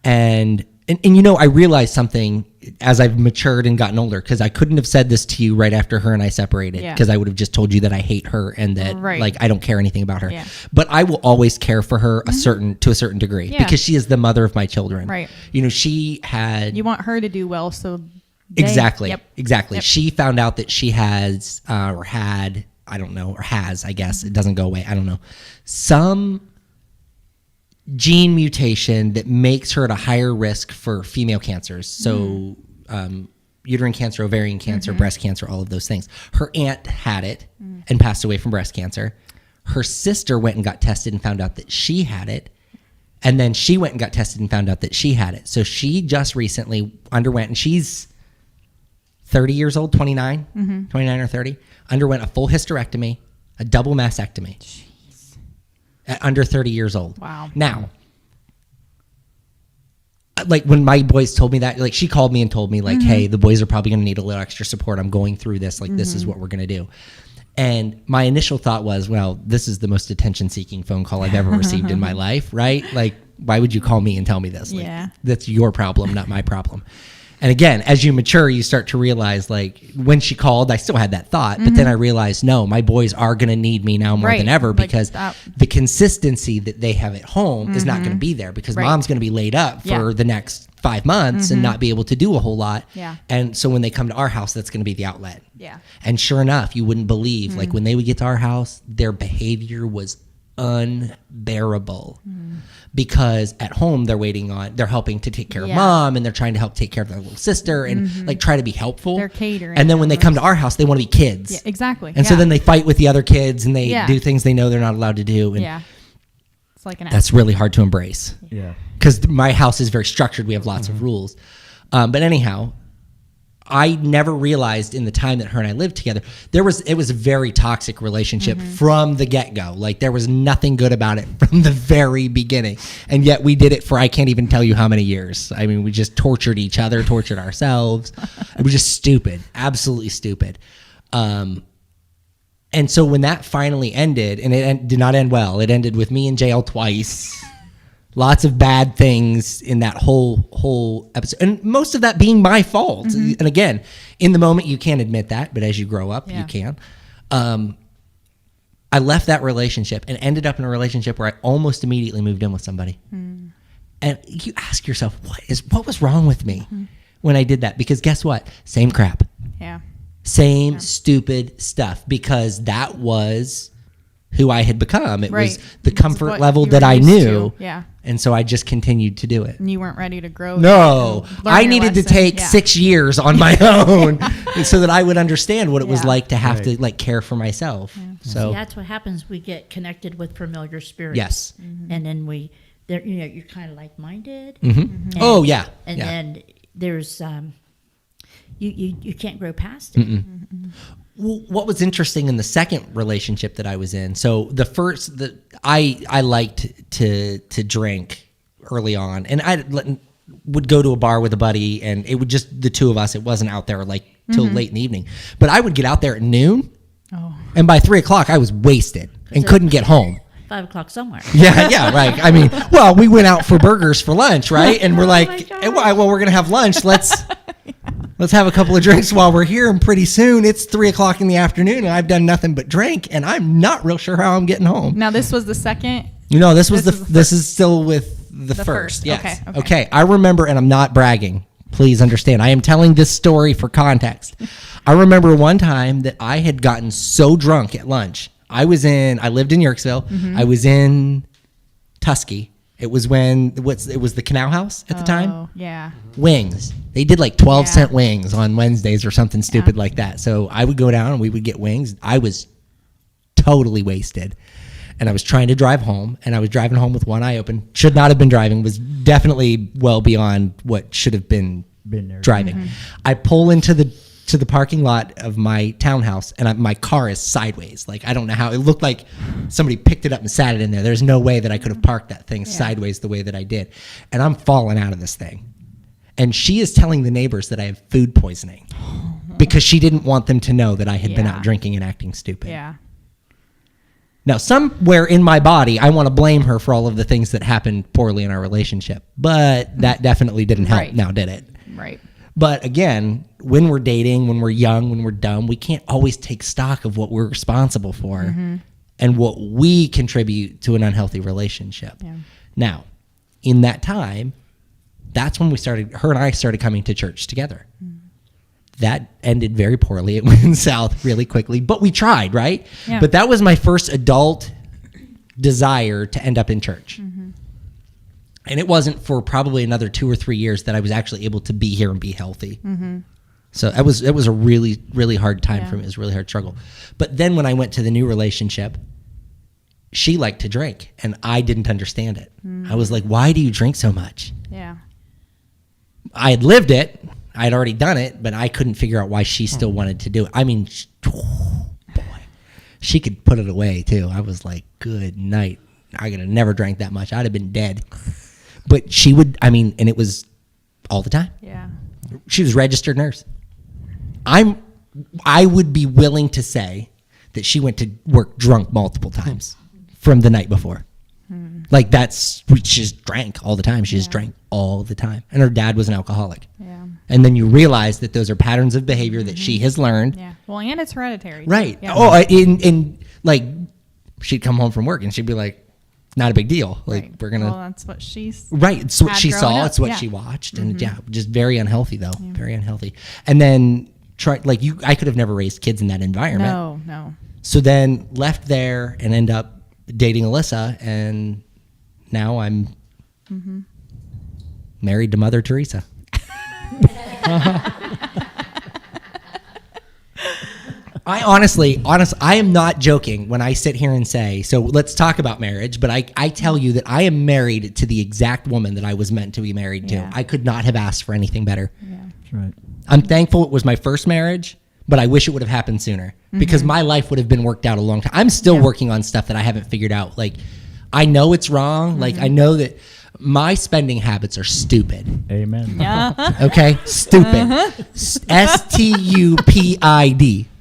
and I realized something as I've matured and gotten older, because I couldn't have said this to you right after her and I separated, Yeah. because I would have just told you that I hate her and that Right. like I don't care anything about her. Yeah. But I will always care for her to a certain degree, Yeah. because she is the mother of my children. Right. She had You want her to do well, so exactly. Yep. Yep. She found out that she has or had, I don't know, or has, I guess it doesn't go away, I don't know, some gene mutation that makes her at a higher risk for female cancers. So uterine cancer, ovarian cancer, breast cancer, all of those things. Her aunt had it and passed away from breast cancer. Her sister went and got tested and found out that she had it. And then she went and got tested and found out that she had it. So she just recently underwent, and she's 30 years old, 29, 29 or 30, underwent a full hysterectomy, a double mastectomy. At under 30 years old. Wow. Now, like when my boys told me that, like she called me and told me like, hey, the boys are probably going to need a little extra support. I'm going through this. Like, this is what we're going to do. And my initial thought was, well, this is the most attention-seeking phone call I've ever received in my life, right? Like, why would you call me and tell me this? Like, Yeah. that's your problem, not my problem. And again, as you mature, you start to realize, like, when she called, I still had that thought, but then I realized, no, my boys are going to need me now more Right. than ever, Like because that. the consistency that they have at home is not going to be there, because Right. mom's going to be laid up for Yeah. the next 5 months and not be able to do a whole lot. Yeah. And so when they come to our house, that's going to be the outlet. Yeah. And sure enough, you wouldn't believe, like when they would get to our house, their behavior was unbearable because at home they're helping to take care of mom, and they're trying to help take care of their little sister and like try to be helpful. They're catering. And then when they come to our house, they want to be kids. Yeah, exactly. And so then they fight with the other kids and they do things they know they're not allowed to do. And it's like that's really hard to embrace. Yeah. Because my house is very structured. We have lots of rules. But anyhow, I never realized in the time that her and I lived together, it was a very toxic relationship from the get-go. Like there was nothing good about it from the very beginning. And yet we did it for, I can't even tell you how many years. I mean, we just tortured each other, tortured ourselves. It was just stupid, absolutely stupid. And so when that finally ended, and it did not end well, it ended with me in jail twice. Lots of bad things in that whole episode. And most of that being my fault. And again, in the moment, you can't admit that. But as you grow up, you can. I left that relationship and ended up in a relationship where I almost immediately moved in with somebody. And you ask yourself, what was wrong with me when I did that? Because guess what? Same crap. Yeah. Same stupid stuff. Because that was who I had become. It was the comfort level that I knew. Yeah. And so I just continued to do it. And you weren't ready to grow. No, I needed to take 6 years on my own so that I would understand what it was like to have to like care for myself. Yeah. So see, that's what happens. We get connected with familiar spirits. Yes. And then you're kind of like-minded. Oh yeah. And then there's, you can't grow past it. Well, what was interesting in the second relationship that I was in, so the first, I liked to drink early on, and I would go to a bar with a buddy, and it would just the two of us. It wasn't out there like till late in the evening, but I would get out there at noon, and by 3:00 I was wasted and couldn't get home. 5 o'clock somewhere. Yeah, right. I mean, well, we went out for burgers for lunch, right? And we're like, well, we're gonna have lunch. Let's have a couple of drinks while we're here, and pretty soon it's 3:00 in the afternoon, and I've done nothing but drink, and I'm not real sure how I'm getting home. Now this was the second. No, this is still with the first. Yes. Okay. I remember, and I'm not bragging. Please understand. I am telling this story for context. I remember one time that I had gotten so drunk at lunch. I lived in Yerkesville. I was in Tusky. It was it was the Canal House at the time. Oh, yeah. Wings. They did like 12-cent wings on Wednesdays or something stupid like that. So I would go down and we would get wings. I was totally wasted. And I was trying to drive home, and I was driving home with one eye open. Should not have been driving. Was definitely well beyond what should have been there. Driving. I pull into the parking lot of my townhouse, and my car is sideways. Like, I don't know how. It looked like somebody picked it up and sat it in there. There's no way that I could have parked that thing sideways the way that I did. And I'm falling out of this thing. And she is telling the neighbors that I have food poisoning because she didn't want them to know that I had been out drinking and acting stupid. Yeah. Now, somewhere in my body, I want to blame her for all of the things that happened poorly in our relationship. But that definitely didn't help now, did it? Right. But again, when we're dating, when we're young, when we're dumb, we can't always take stock of what we're responsible for and what we contribute to an unhealthy relationship. Yeah. Now, in that time, that's when her and I started coming to church together. That ended very poorly. It went south really quickly, but we tried, right? Yeah. But that was my first adult desire to end up in church. And it wasn't for probably another 2 or 3 years that I was actually able to be here and be healthy. So it was a really, really hard time for me. It was a really hard struggle. But then when I went to the new relationship, she liked to drink, and I didn't understand it. I was like, why do you drink so much? Yeah. I had lived it. I had already done it, but I couldn't figure out why she still wanted to do it. I mean, boy, she could put it away too. I was like, good night. I could have never drank that much. I'd have been dead. But she would, and it was all the time. Yeah. She was a registered nurse. I would be willing to say that she went to work drunk multiple times from the night before. Like she just drank all the time. She just drank all the time. And her dad was an alcoholic. Yeah. And then you realize that those are patterns of behavior that she has learned. Yeah. Well, and it's hereditary. Right. Yeah. Oh, in like, she'd come home from work and she'd be like, not a big deal. Like, we're going to. Well, that's what she's. Right. It's what she saw. It's what she watched. And just very unhealthy though. Yeah. Very unhealthy. And then I could have never raised kids in that environment. No. So then left there and end up dating Alyssa, and now I'm married to Mother Teresa. I honestly, I am not joking when I sit here and say, so let's talk about marriage, but I tell you that I am married to the exact woman that I was meant to be married to. I could not have asked for anything better. Yeah. That's right. I'm thankful it was my first marriage, but I wish it would have happened sooner because my life would have been worked out a long time. I'm still working on stuff that I haven't figured out. Like, I know it's wrong. Like, I know that my spending habits are stupid. Amen. Yeah. Okay? Stupid. Stupid.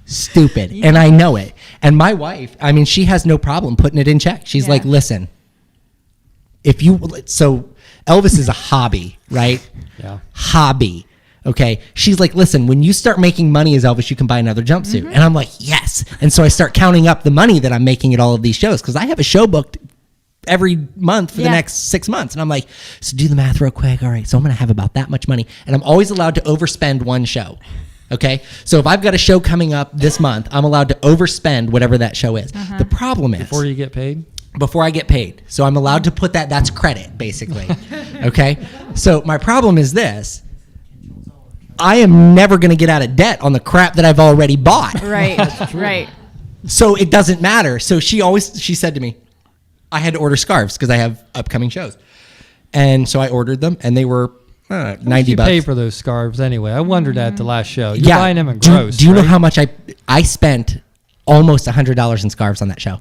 Stupid. And I know it. And my wife, I mean, she has no problem putting it in check. She's like, listen, so Elvis is a hobby, right? Yeah. Hobby. Okay. She's like, listen, when you start making money as Elvis, you can buy another jumpsuit. And I'm like, yes. And so I start counting up the money that I'm making at all of these shows because I have a show booked every month for the next 6 months. And I'm like, so do the math real quick. All right. So I'm going to have about that much money. And I'm always allowed to overspend one show. Okay. So if I've got a show coming up this month, I'm allowed to overspend whatever that show is. The problem is Before you get paid? Before I get paid. So I'm allowed to put that's credit basically. Okay. So my problem is this. I am never going to get out of debt on the crap that I've already bought. Right. Right. So it doesn't matter. So she said to me, I had to order scarves because I have upcoming shows. And so I ordered them and they were $90. You pay for those scarves anyway. I wondered at the last show. You're buying them in gross. Do you know how much I spent almost $100 in scarves on that show?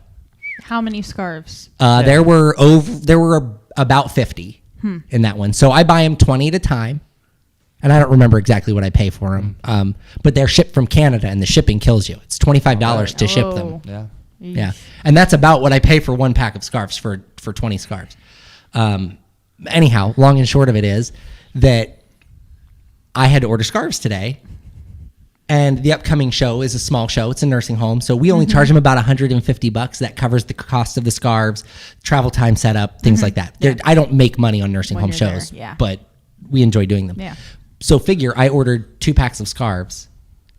How many scarves? There were about 50 in that one. So I buy them 20 at a time. And I don't remember exactly what I pay for them. But they're shipped from Canada and the shipping kills you. It's $25 to ship them. Yeah. Yeah. And that's about what I pay for one pack of scarves for 20 scarves. Anyhow, long and short of it is that I had to order scarves today. And the upcoming show is a small show. It's a nursing home. So we only charge them about $150. That covers the cost of the scarves, travel time setup, things like that. I don't make money on nursing home shows, but we enjoy doing them. Yeah. So figure I ordered 2 packs of scarves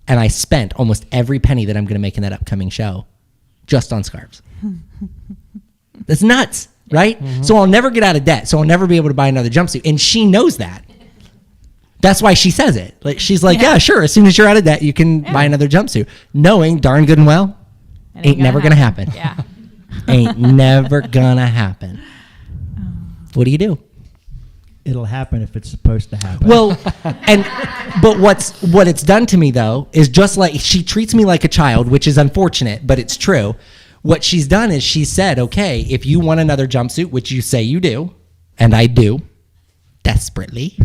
and I spent almost every penny that I'm going to make in that upcoming show just on scarves. That's nuts, right? So I'll never get out of debt. So I'll never be able to buy another jumpsuit. And she knows that. That's why she says it. Like she's like, yeah, sure. As soon as you're out of debt, you can buy another jumpsuit. Knowing darn good and well, ain't never going to happen. Yeah. Ain't never going to happen. What do you do? It'll happen if it's supposed to happen. Well, but what it's done to me though is just like she treats me like a child, which is unfortunate, but it's true. What she's done is she said, okay, if you want another jumpsuit, which you say you do, and I do desperately,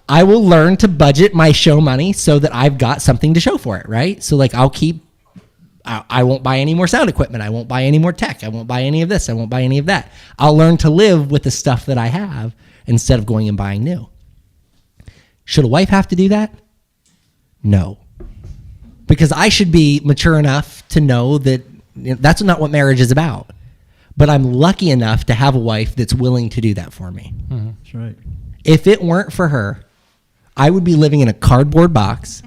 I will learn to budget my show money so that I've got something to show for it, right? So like I won't buy any more sound equipment. I won't buy any more tech. I won't buy any of this. I won't buy any of that. I'll learn to live with the stuff that I have instead of going and buying new. Should a wife have to do that? No. Because I should be mature enough to know that that's not what marriage is about. But I'm lucky enough to have a wife that's willing to do that for me. That's right. If it weren't for her, I would be living in a cardboard box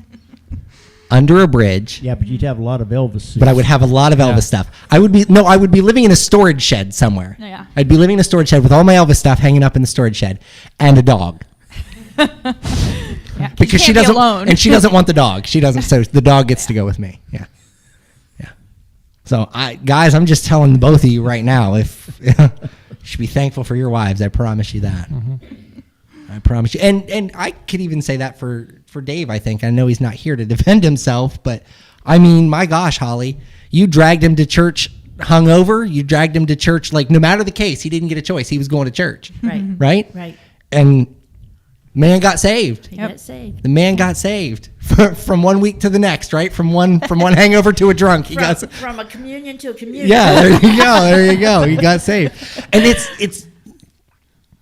under a bridge. Yeah, but you'd have a lot of Elvis suits. But I would have a lot of Elvis stuff. I would be living in a storage shed somewhere. Yeah. I'd be living in a storage shed with all my Elvis stuff hanging up in the storage shed and a dog. Yeah, Because she doesn't and she doesn't want the dog. She doesn't, so the dog gets to go with me. Yeah. Yeah. So guys, I'm just telling both of you right now, if you should be thankful for your wives. I promise you that. I promise you. And I could even say that for Dave, I think. I know he's not here to defend himself, but I mean, my gosh, Holly, you dragged him to church hungover. You dragged him to church, like no matter the case, he didn't get a choice. He was going to church. Right. Right? Right. And man got saved. He got saved. The man got saved from 1 week to the next, right? From one hangover to a drunk. From a communion to a communion. Yeah, there you go. There you go. He got saved. And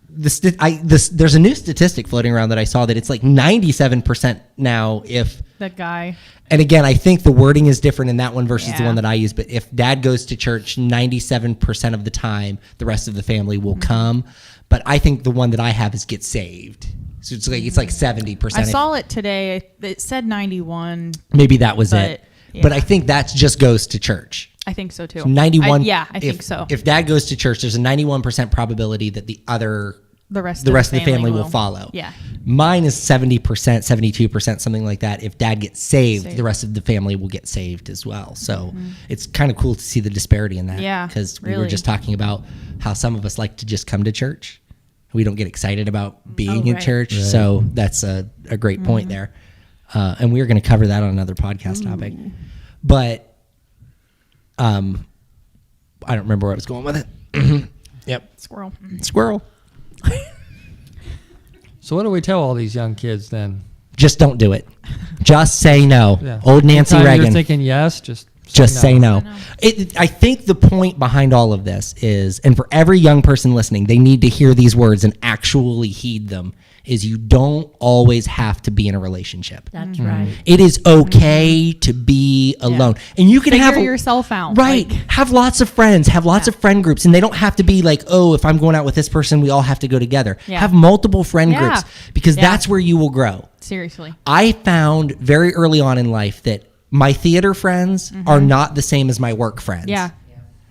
there's a new statistic floating around that I saw that it's like 97% now if that guy. And again, I think the wording is different in that one versus the Yeah. one that I use. But if dad goes to church 97% of the time, the rest of the family will come. But I think the one that I have is get saved. So it's like 70%. I saw it today. It said 91. Maybe that was it. Yeah. But I think that just goes to church. I think so too. So 91. I think so. If dad goes to church, there's a 91% probability that the rest of the family will follow. Yeah. Mine is 70%, 72%, something like that. If dad gets saved, the rest of the family will get saved as well. So it's kind of cool to see the disparity in that. Yeah, Because we were really. just talking about how some of us like to just come to church. We don't get excited about being in right. church. Right. So that's a great point there. And we are going to cover that on another podcast topic. But I don't remember where I was going with it. Yep. Squirrel. So what do we tell all these young kids then? Just don't do it. Just say no. Yeah. Old Nancy Anytime Reagan. You're thinking yes, just Say no. I think the point behind all of this is, and for every young person listening, they need to hear these words and actually heed them, is you don't always have to be in a relationship. That's right. It is okay to be alone. And you can Figure have yourself out. Right. Have lots of friends, have lots of friend groups, and they don't have to be like, oh, if I'm going out with this person, we all have to go together. Yeah. Have multiple friend groups because that's where you will grow. Seriously. I found very early on in life that my theater friends are not the same as my work friends. Yeah.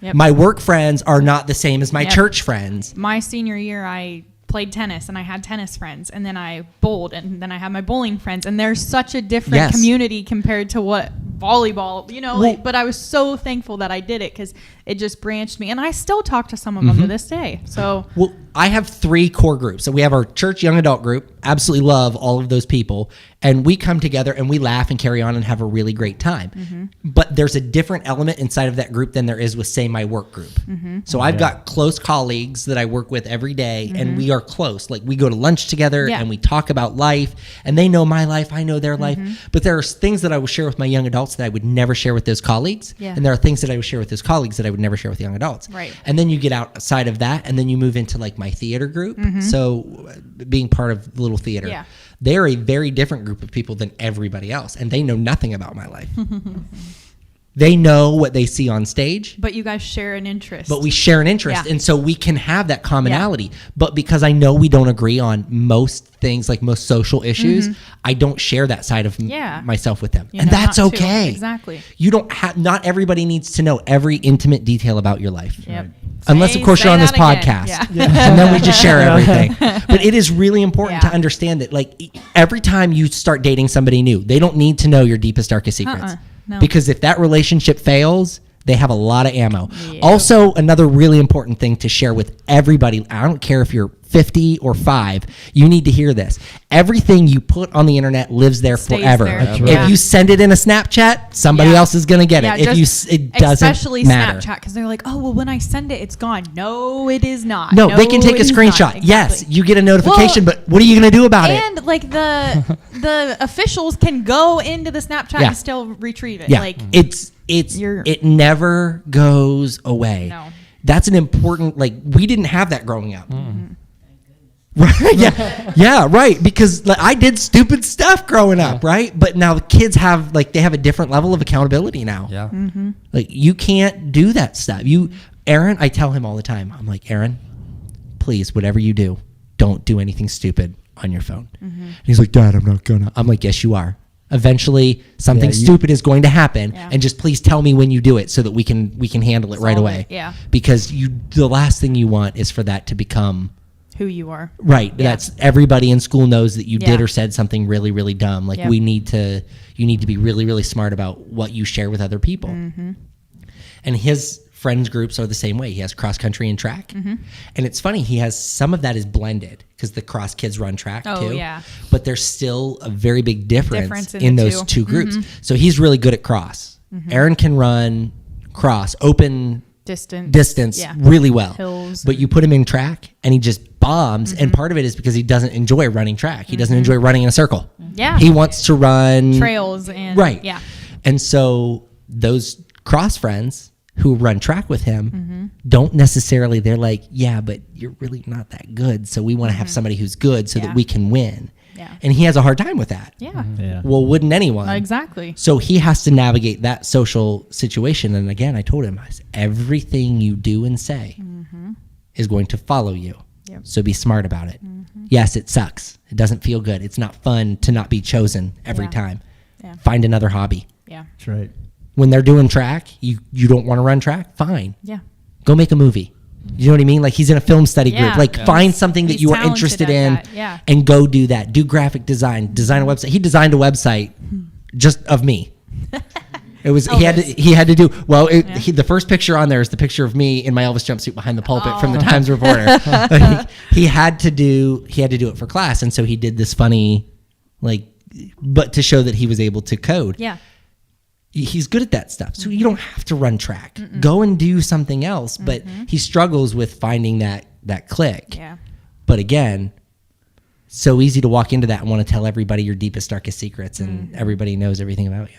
Yep. My work friends are not the same as my church friends. My senior year, I played tennis and I had tennis friends, and then I bowled, and then I had my bowling friends, and there's such a different community compared to what volleyball, but I was so thankful that I did it because it just branched me, and I still talk to some of them to this day. So I have 3 core groups. So we have our church young adult group. Absolutely love all of those people. And we come together and we laugh and carry on and have a really great time. But there's a different element inside of that group than there is with, say, my work group. So I've got close colleagues that I work with every day, and we are close. Like, we go to lunch together and we talk about life, and they know my life, I know their life. But there are things that I will share with my young adults that I would never share with those colleagues. And there are things that I would share with those colleagues that I would never share with young adults. Right. And then you get outside of that, and then you move into like my theater group. So being part of the little theater. Yeah. They're a very different group of people than everybody else, and they know nothing about my life. They know what they see on stage. But you guys share an interest. But we share an interest, and so we can have that commonality. But because I know we don't agree on most things, like most social issues, I don't share that side of myself with them. And that's okay. Exactly. You don't have, not everybody needs to know every intimate detail about your life. Yep. Unless, of course, you're on this podcast. And then we just share everything. But it is really important to understand that, like, every time you start dating somebody new, they don't need to know your deepest, darkest secrets. No. Because if that relationship fails, they have a lot of ammo. Also, another really important thing to share with everybody, I don't care if you're 50 or 5, you need to hear this. Everything you put on the internet lives there forever. If you send it in a Snapchat, somebody else is going to get it. It doesn't especially matter. Snapchat, because they're like, oh, well, when I send it, it's gone. No, it is not. No, they can take a screenshot. Exactly. Yes, you get a notification, but what are you going to do about it? And like the officials can go into the Snapchat and still retrieve it. Yeah, Like it never goes away. No. That's an important, like, we didn't have that growing up. Right? Yeah, right. Because like, I did stupid stuff growing up, right? But now the kids have, like, they have a different level of accountability now. Yeah. Like, you can't do that stuff. Aaron, I tell him all the time, I'm like, Aaron, please, whatever you do, don't do anything stupid on your phone. And he's like, Dad, I'm not gonna. I'm like, yes, you are. Eventually, something stupid is going to happen, and just please tell me when you do it so that we can handle it right away. Yeah. Because the last thing you want is for that to become who you are. Right. Yeah. That's everybody in school knows that you did or said something really, really dumb. Like you need to be really, really smart about what you share with other people. And his friends groups are the same way. He has cross country and track. And it's funny, he has some of that is blended because the cross kids run track too. Yeah. But there's still a very big difference in those two groups. So he's really good at cross. Aaron can run cross, open distance really well. Hills. But you put him in track and he just bombs. And part of it is because he doesn't enjoy running track. He doesn't enjoy running in a circle. Yeah. He wants to run trails and right. Yeah. And so those cross friends who run track with him don't necessarily, they're like, yeah, but you're really not that good. So we want to have somebody who's good so that we can win. Yeah. And he has a hard time with that. Yeah. Well, wouldn't anyone? Exactly. So he has to navigate that social situation. And again, I told him, everything you do and say is going to follow you. Yep. So be smart about it. Yes, it sucks. It doesn't feel good. It's not fun to not be chosen every time. Yeah. Find another hobby. Yeah. That's right. When they're doing track, you don't want to run track? Fine. Yeah. Go make a movie. You know what I mean? Like he's in a film study group. Yeah. Like find something that He's you are talented interested at in that. Yeah. and go do that. Do graphic design a website. He designed a website just of me. It was he had to do well. The first picture on there is the picture of me in my Elvis jumpsuit behind the pulpit from the Times Reporter. he had to do it for class, and so he did this funny, but to show that he was able to code. Yeah. He's good at that stuff, so you don't have to run track. Go and do something else. But he struggles with finding that click. Yeah. But again, so easy to walk into that and want to tell everybody your deepest, darkest secrets, and everybody knows everything about you.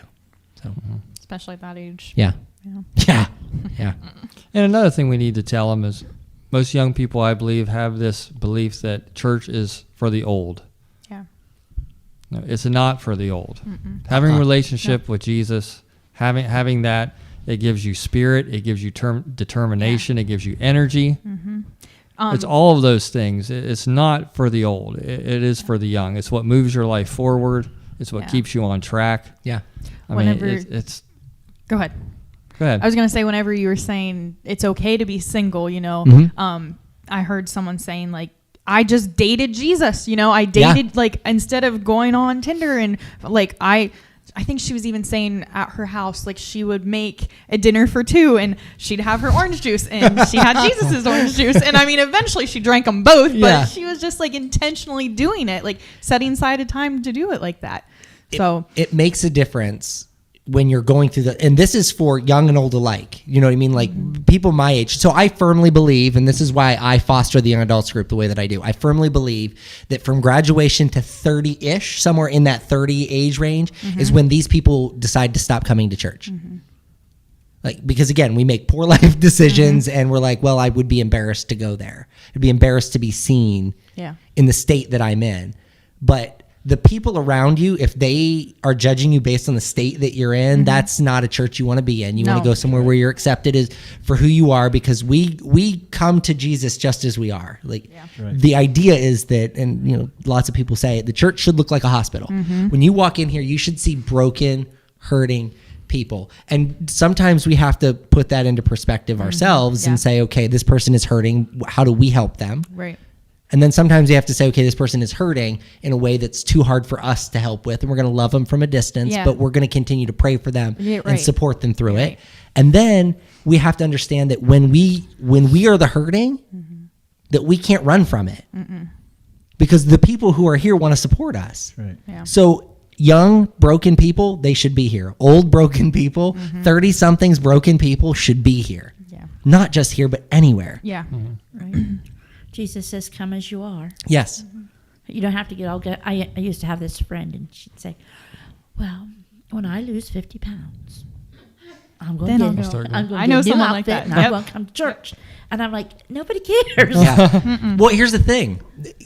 So, especially at that age. Yeah. And another thing we need to tell them is most young people, I believe, have this belief that church is for the old. Yeah. No, it's not for the old. Having a relationship with Jesus, having that, it gives you spirit, it gives you determination, it gives you energy. It's all of those things. It's not for the old. It is for the young. It's what moves your life forward. It's what keeps you on track. Yeah. I mean, it's. Go ahead. Go ahead. I was going to say, whenever you were saying it's okay to be single, I heard someone saying, like, I just dated Jesus, I dated, like, instead of going on Tinder, and like, I think she was even saying at her house, like, she would make a dinner for two and she'd have her orange juice and she had Jesus's orange juice. And I mean, eventually she drank them both, but she was just like intentionally doing it, like setting aside a time to do it like that. So it makes a difference when you're going through and this is for young and old alike, you know what I mean? Like people my age. So I firmly believe, and this is why I foster the young adults group the way that I do. I firmly believe that from graduation to 30-ish, somewhere in that 30 age range is when these people decide to stop coming to church. Like, because again, we make poor life decisions and we're like, well, I would be embarrassed to go there. I'd be embarrassed to be seen in the state that I'm in. But the people around you, if they are judging you based on the state that you're in, that's not a church you want to be in. You want to go somewhere where you're accepted is for who you are, because we come to Jesus just as we are. Like the idea is that, and lots of people say it, the church should look like a hospital. When you walk in here, you should see broken, hurting people. And sometimes we have to put that into perspective ourselves and say, okay, this person is hurting. How do we help them? Right. And then sometimes you have to say, okay, this person is hurting in a way that's too hard for us to help with. And we're going to love them from a distance, but we're going to continue to pray for them and support them through it. And then we have to understand that when we are the hurting, that we can't run from it. Because the people who are here want to support us. Right. Yeah. So young, broken people, they should be here. Old, broken people, 30-somethings, broken people should be here. Yeah. Not just here, but anywhere. Yeah. Right. Jesus says, come as you are. Yes. You don't have to get all good. I used to have this friend, and she'd say, well, when I lose 50 pounds, I'm going to get a new outfit, and I'm going to come to church. And I'm like, nobody cares. Yeah. Well, here's the thing.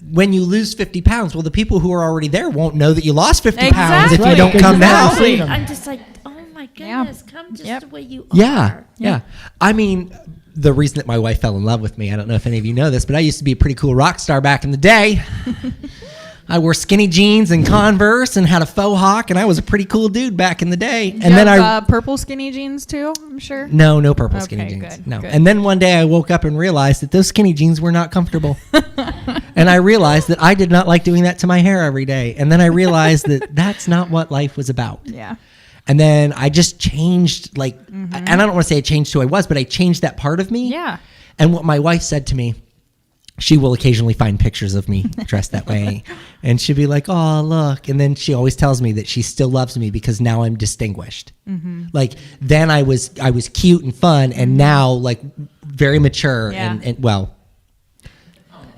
When you lose 50 pounds, well, the people who are already there won't know that you lost 50 pounds if you don't come now. I'm just like, oh my goodness, come just the way you are. Yeah. I mean, the reason that my wife fell in love with me, I don't know if any of you know this, but I used to be a pretty cool rock star back in the day. I wore skinny jeans and Converse and had a faux hawk, and I was a pretty cool dude back in the day. And then purple skinny jeans too, I'm sure. No purple skinny jeans. Good, no. Good. And then one day I woke up and realized that those skinny jeans were not comfortable. And I realized that I did not like doing that to my hair every day. And then I realized that that's not what life was about. Yeah. And then I just changed, and I don't want to say I changed who I was, but I changed that part of me. Yeah. And what my wife said to me, she will occasionally find pictures of me dressed that way. And she'll be like, oh, look. And then she always tells me that she still loves me because now I'm distinguished. Like then I was cute and fun, and now like very mature and well,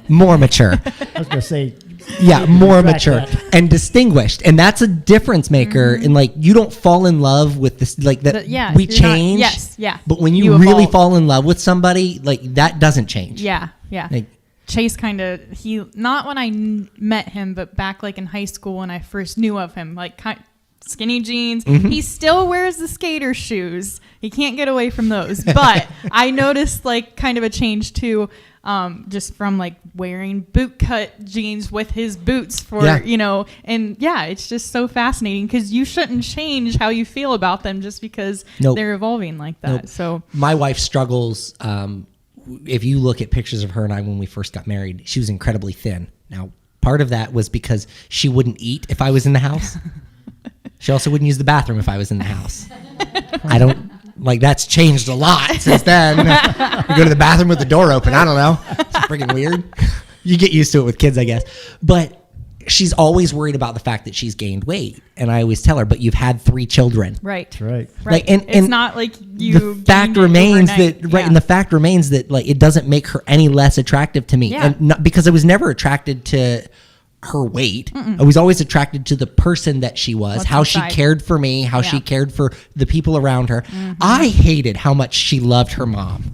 more mature. I was going to say. Yeah, more mature and distinguished. And that's a difference maker. And like, you don't fall in love with this, like that we change. But when you really fall in love with somebody, like that doesn't change. Yeah. Like, Chase not when I met him, but back like in high school when I first knew of him, like skinny jeans. He still wears the skater shoes. He can't get away from those. But I noticed like kind of a change too, just from like wearing boot cut jeans with his boots for, and it's just so fascinating because you shouldn't change how you feel about them just because they're evolving like that. Nope. So my wife struggles. If you look at pictures of her and I when we first got married, she was incredibly thin. Now, part of that was because she wouldn't eat if I was in the house. She also wouldn't use the bathroom if I was in the house. That's changed a lot since then. We go to the bathroom with the door open. I don't know. It's freaking weird. You get used to it with kids, I guess. But she's always worried about the fact that she's gained weight. And I always tell her, but you've had 3 children. Right. That's right. Right. And it's not like you. The fact remains and the fact remains that like it doesn't make her any less attractive to me. Yeah. And not, because I was never attracted to her weight. I was always attracted to the person that she was, What's how inside. she cared for me, how she cared for the people around her. I hated how much she loved her mom.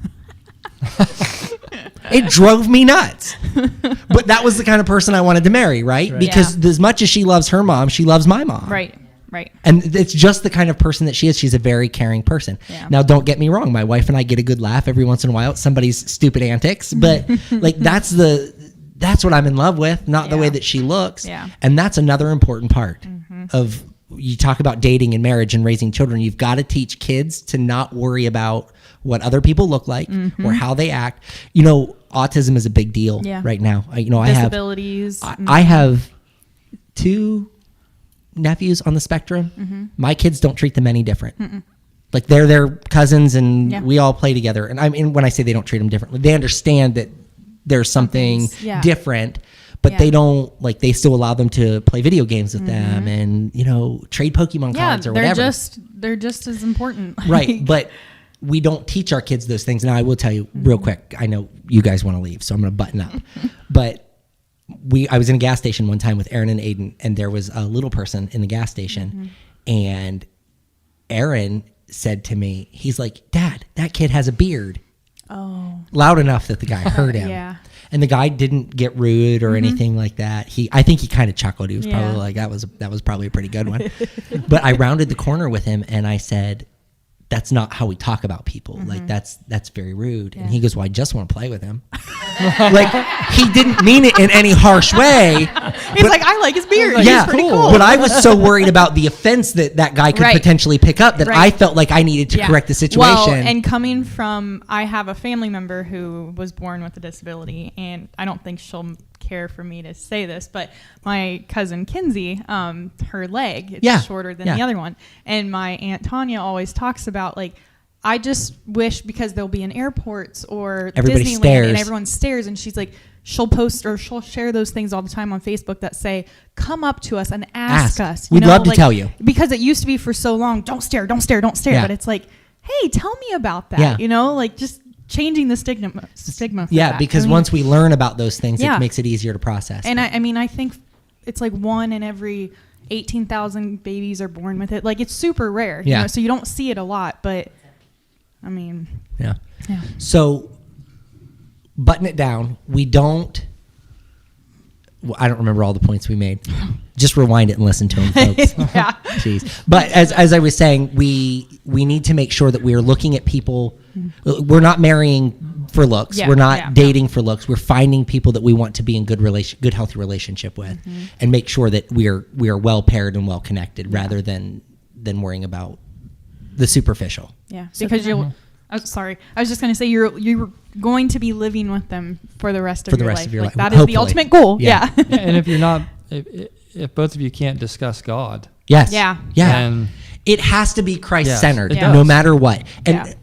It drove me nuts. But that was the kind of person I wanted to marry, right? Because as much as she loves her mom, she loves my mom. Right. And it's just the kind of person that she is. She's a very caring person. Yeah. Now, don't get me wrong. My wife and I get a good laugh every once in a while at somebody's stupid antics. But like that's what I'm in love with, not the way that she looks. Yeah. And that's another important part of, you talk about dating and marriage and raising children. You've got to teach kids to not worry about what other people look like or how they act. Autism is a big deal right now. Disabilities. I have 2 nephews on the spectrum. My kids don't treat them any different. Like they're their cousins and we all play together. And I mean, when I say they don't treat them differently, they understand that there's something different, but they don't they still allow them to play video games with them and, trade Pokemon cards or whatever. They're just as important. Right. But we don't teach our kids those things. Now I will tell you real quick, I know you guys want to leave, so I'm going to button up, but I was in a gas station one time with Aaron and Aiden, and there was a little person in the gas station and Aaron said to me, he's like, "Dad, that kid has a beard." Oh. Loud enough that the guy heard him. Yeah. And the guy didn't get rude or anything like that. I think he kind of chuckled. He was probably like, that was probably a pretty good one. But I rounded the corner with him and I said, "That's not how we talk about people. Like that's very rude." And he goes, "Well, I just want to play with him." Like he didn't mean it in any harsh way. He's like, "I like his beard. Yeah, He's pretty cool." But I was so worried about the offense that guy could potentially pick up that I felt like I needed to correct the situation. Well, and coming from, I have a family member who was born with a disability, and I don't think she'll care for me to say this, but my cousin Kinsey, her leg, it's shorter than the other one. And my Aunt Tanya always talks about I just wish, because they'll be in airports or everybody Disneyland stares. and everyone stares, and she's like, she'll post or she'll share those things all the time on Facebook that say, "Come up to us and ask us." We'd love to tell you. Because it used to be for so long, don't stare. Yeah. But it's like, hey, tell me about that. Yeah. Just changing the stigma for yeah, that. because once we learn about those things, it makes it easier to process. And I think it's like 1 in every 18,000 babies are born with it. Like it's super rare. Yeah. So you don't see it a lot, but I mean. Yeah. So button it down. We don't. Well, I don't remember all the points we made. Just rewind it and listen to them, folks. Yeah. Jeez. But as I was saying, we need to make sure that we are looking at people. We're not marrying for looks. Yeah, We're not dating for looks. We're finding people that we want to be in good healthy relationship with, and make sure that we are well paired and well connected, rather than worrying about the superficial. Yeah. Because you'll. Sorry, I was just going to say you're going to be living with them for the rest of your life. That is the ultimate goal. Yeah. And if you're not, if both of you can't discuss God, yes, then it has to be Christ-centered, Yes, no matter what. And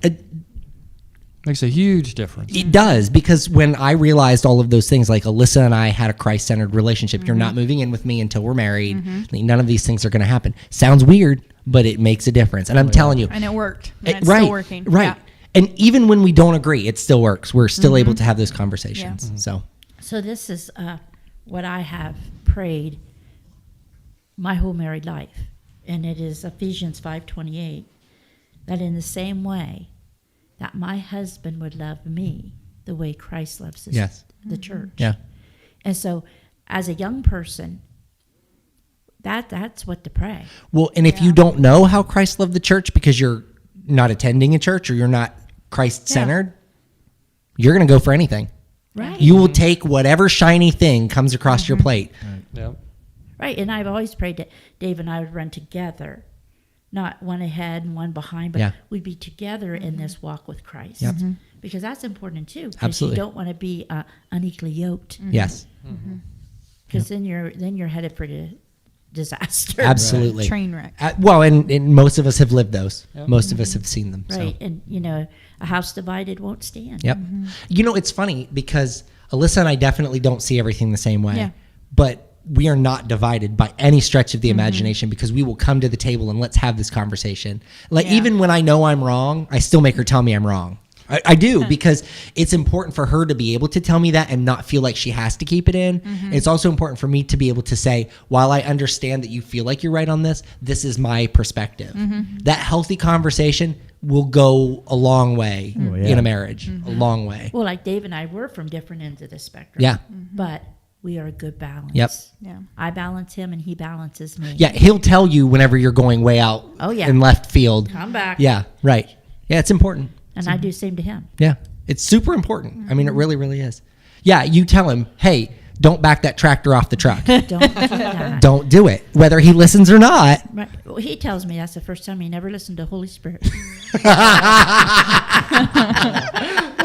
makes a huge difference. it does, because when I realized all of those things, like Alyssa and I had a Christ-centered relationship. You're not moving in with me until we're married. None of these things are going to happen. Sounds weird, but it makes a difference. And I'm telling you, and it worked. And it's still working. Right. Yeah. And even when we don't agree, it still works. We're still able to have those conversations. Yeah. So this is what I have prayed my whole married life, and it is Ephesians 5:28, that in the same way that my husband would love me the way Christ loves the church. Yeah. And so as a young person, That's what to pray. Well, and if you don't know how Christ loved the church because you're not attending a church or you're not Christ-centered, you're going to go for anything. Right. You will take whatever shiny thing comes across your plate. Yep. Right, and I've always prayed that Dave and I would run together, not one ahead and one behind, but we'd be together in this walk with Christ. Yep. Because that's important too. Because Absolutely. you don't want to be unequally yoked. Yes. Because then you're headed for disaster. Absolutely. Train wreck. Well, and most of us have lived those. Yep. Most of us have seen them. Right, So. and a house divided won't stand. Yep. It's funny because Alyssa and I definitely don't see everything the same way. Yeah. But we are not divided by any stretch of the imagination because we will come to the table and let's have this conversation. Like even when I know I'm wrong, I still make her tell me I'm wrong. I do because it's important for her to be able to tell me that and not feel like she has to keep it in. It's also important for me to be able to say, while I understand that you feel like you're right on this is my perspective. That healthy conversation will go a long way in a marriage, a long way. Well, like Dave and I, we're from different ends of the spectrum. Yeah. But we are a good balance. Yep. Yeah. I balance him and he balances me. Yeah, he'll tell you whenever you're going way out in left field. Come back. Yeah, right. Yeah, it's important. And I do the same to him. Yeah, it's super important. I mean, it really, really is. Yeah, you tell him, hey, don't back that tractor off the truck. Don't do that. Don't do it, whether he listens or not. Right. Well, he tells me that's the first time he never listened to Holy Spirit.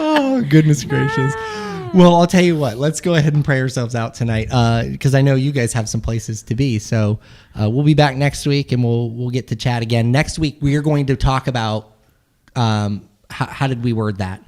Oh, goodness gracious. Well, I'll tell you what. Let's go ahead and pray ourselves out tonight because I know you guys have some places to be. So we'll be back next week and we'll get to chat again. Next week, we are going to talk about how did we word that?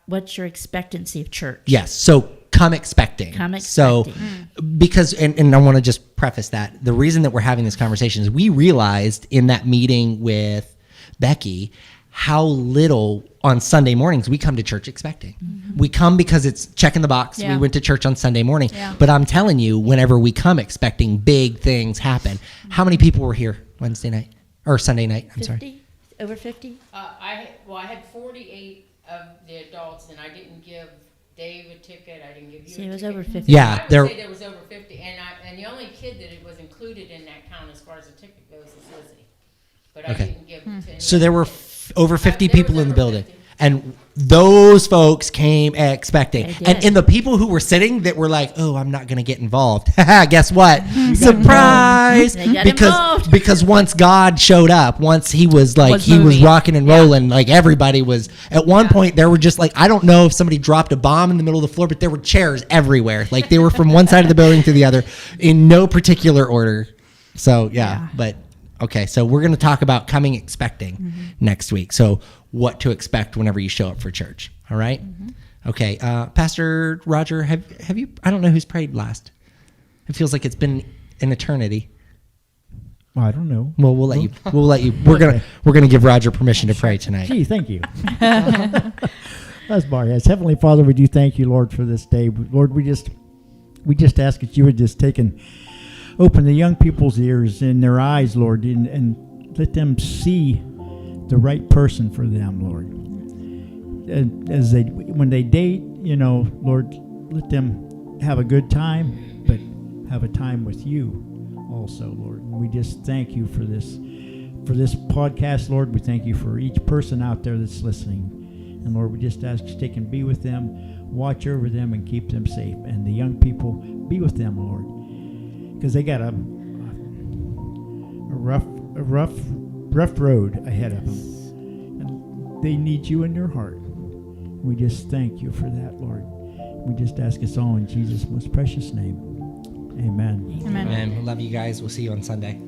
What's your expectancy of church? Yes. So come expecting. Come expecting. So because, and I want to just preface that the reason that we're having this conversation is we realized in that meeting with Becky how little on Sunday mornings we come to church expecting. We come because it's checking the box. Yeah. We went to church on Sunday morning. Yeah. But I'm telling you, whenever we come expecting, big things happen. How many people were here Wednesday night or Sunday night? I'm sorry. 50? Over 50? I had 48 of the adults, and I didn't give Dave a ticket. I didn't give you. See, a it was ticket. over 50. Yeah, I would there. say there was over 50, and the only kid that it was included in that count as far as the ticket goes is Lizzie. But Okay. I didn't give to any So there were over 50 there was people in the over building. 50. And those folks came expecting. They did. And the people who were sitting that were like, oh, I'm not going to get involved. Guess what? Surprise! They got involved. Because once God showed up, once he was like, Was he was moving. rocking and rolling, like everybody was. At one point, there were just like, I don't know if somebody dropped a bomb in the middle of the floor, but there were chairs everywhere. Like they were from one side of the building to the other in no particular order. So, yeah. But, okay. So we're going to talk about coming expecting next week. So what to expect whenever you show up for church. All right. Okay. Pastor Roger, have you, I don't know who's prayed last. It feels like it's been an eternity. Well, I don't know. Well, we'll let you. We're gonna give Roger permission to pray tonight. Gee, thank you. Let's bow our heads. Heavenly Father, we do thank you, Lord, for this day. Lord, we just ask that you would just take and open the young people's ears and their eyes, Lord, and let them see the right person for them, Lord. And when they date, Lord, let them have a good time, but have a time with you also, Lord. And we just thank you for this podcast, Lord. We thank you for each person out there that's listening. And Lord, we just ask you to take and be with them, watch over them, and keep them safe. And the young people, be with them, Lord, because they got a rough road ahead of them. And they need you in their heart. We just thank you for that, Lord. We just ask us all in Jesus' most precious name. Amen. Amen. Amen. We love you guys. We'll see you on Sunday.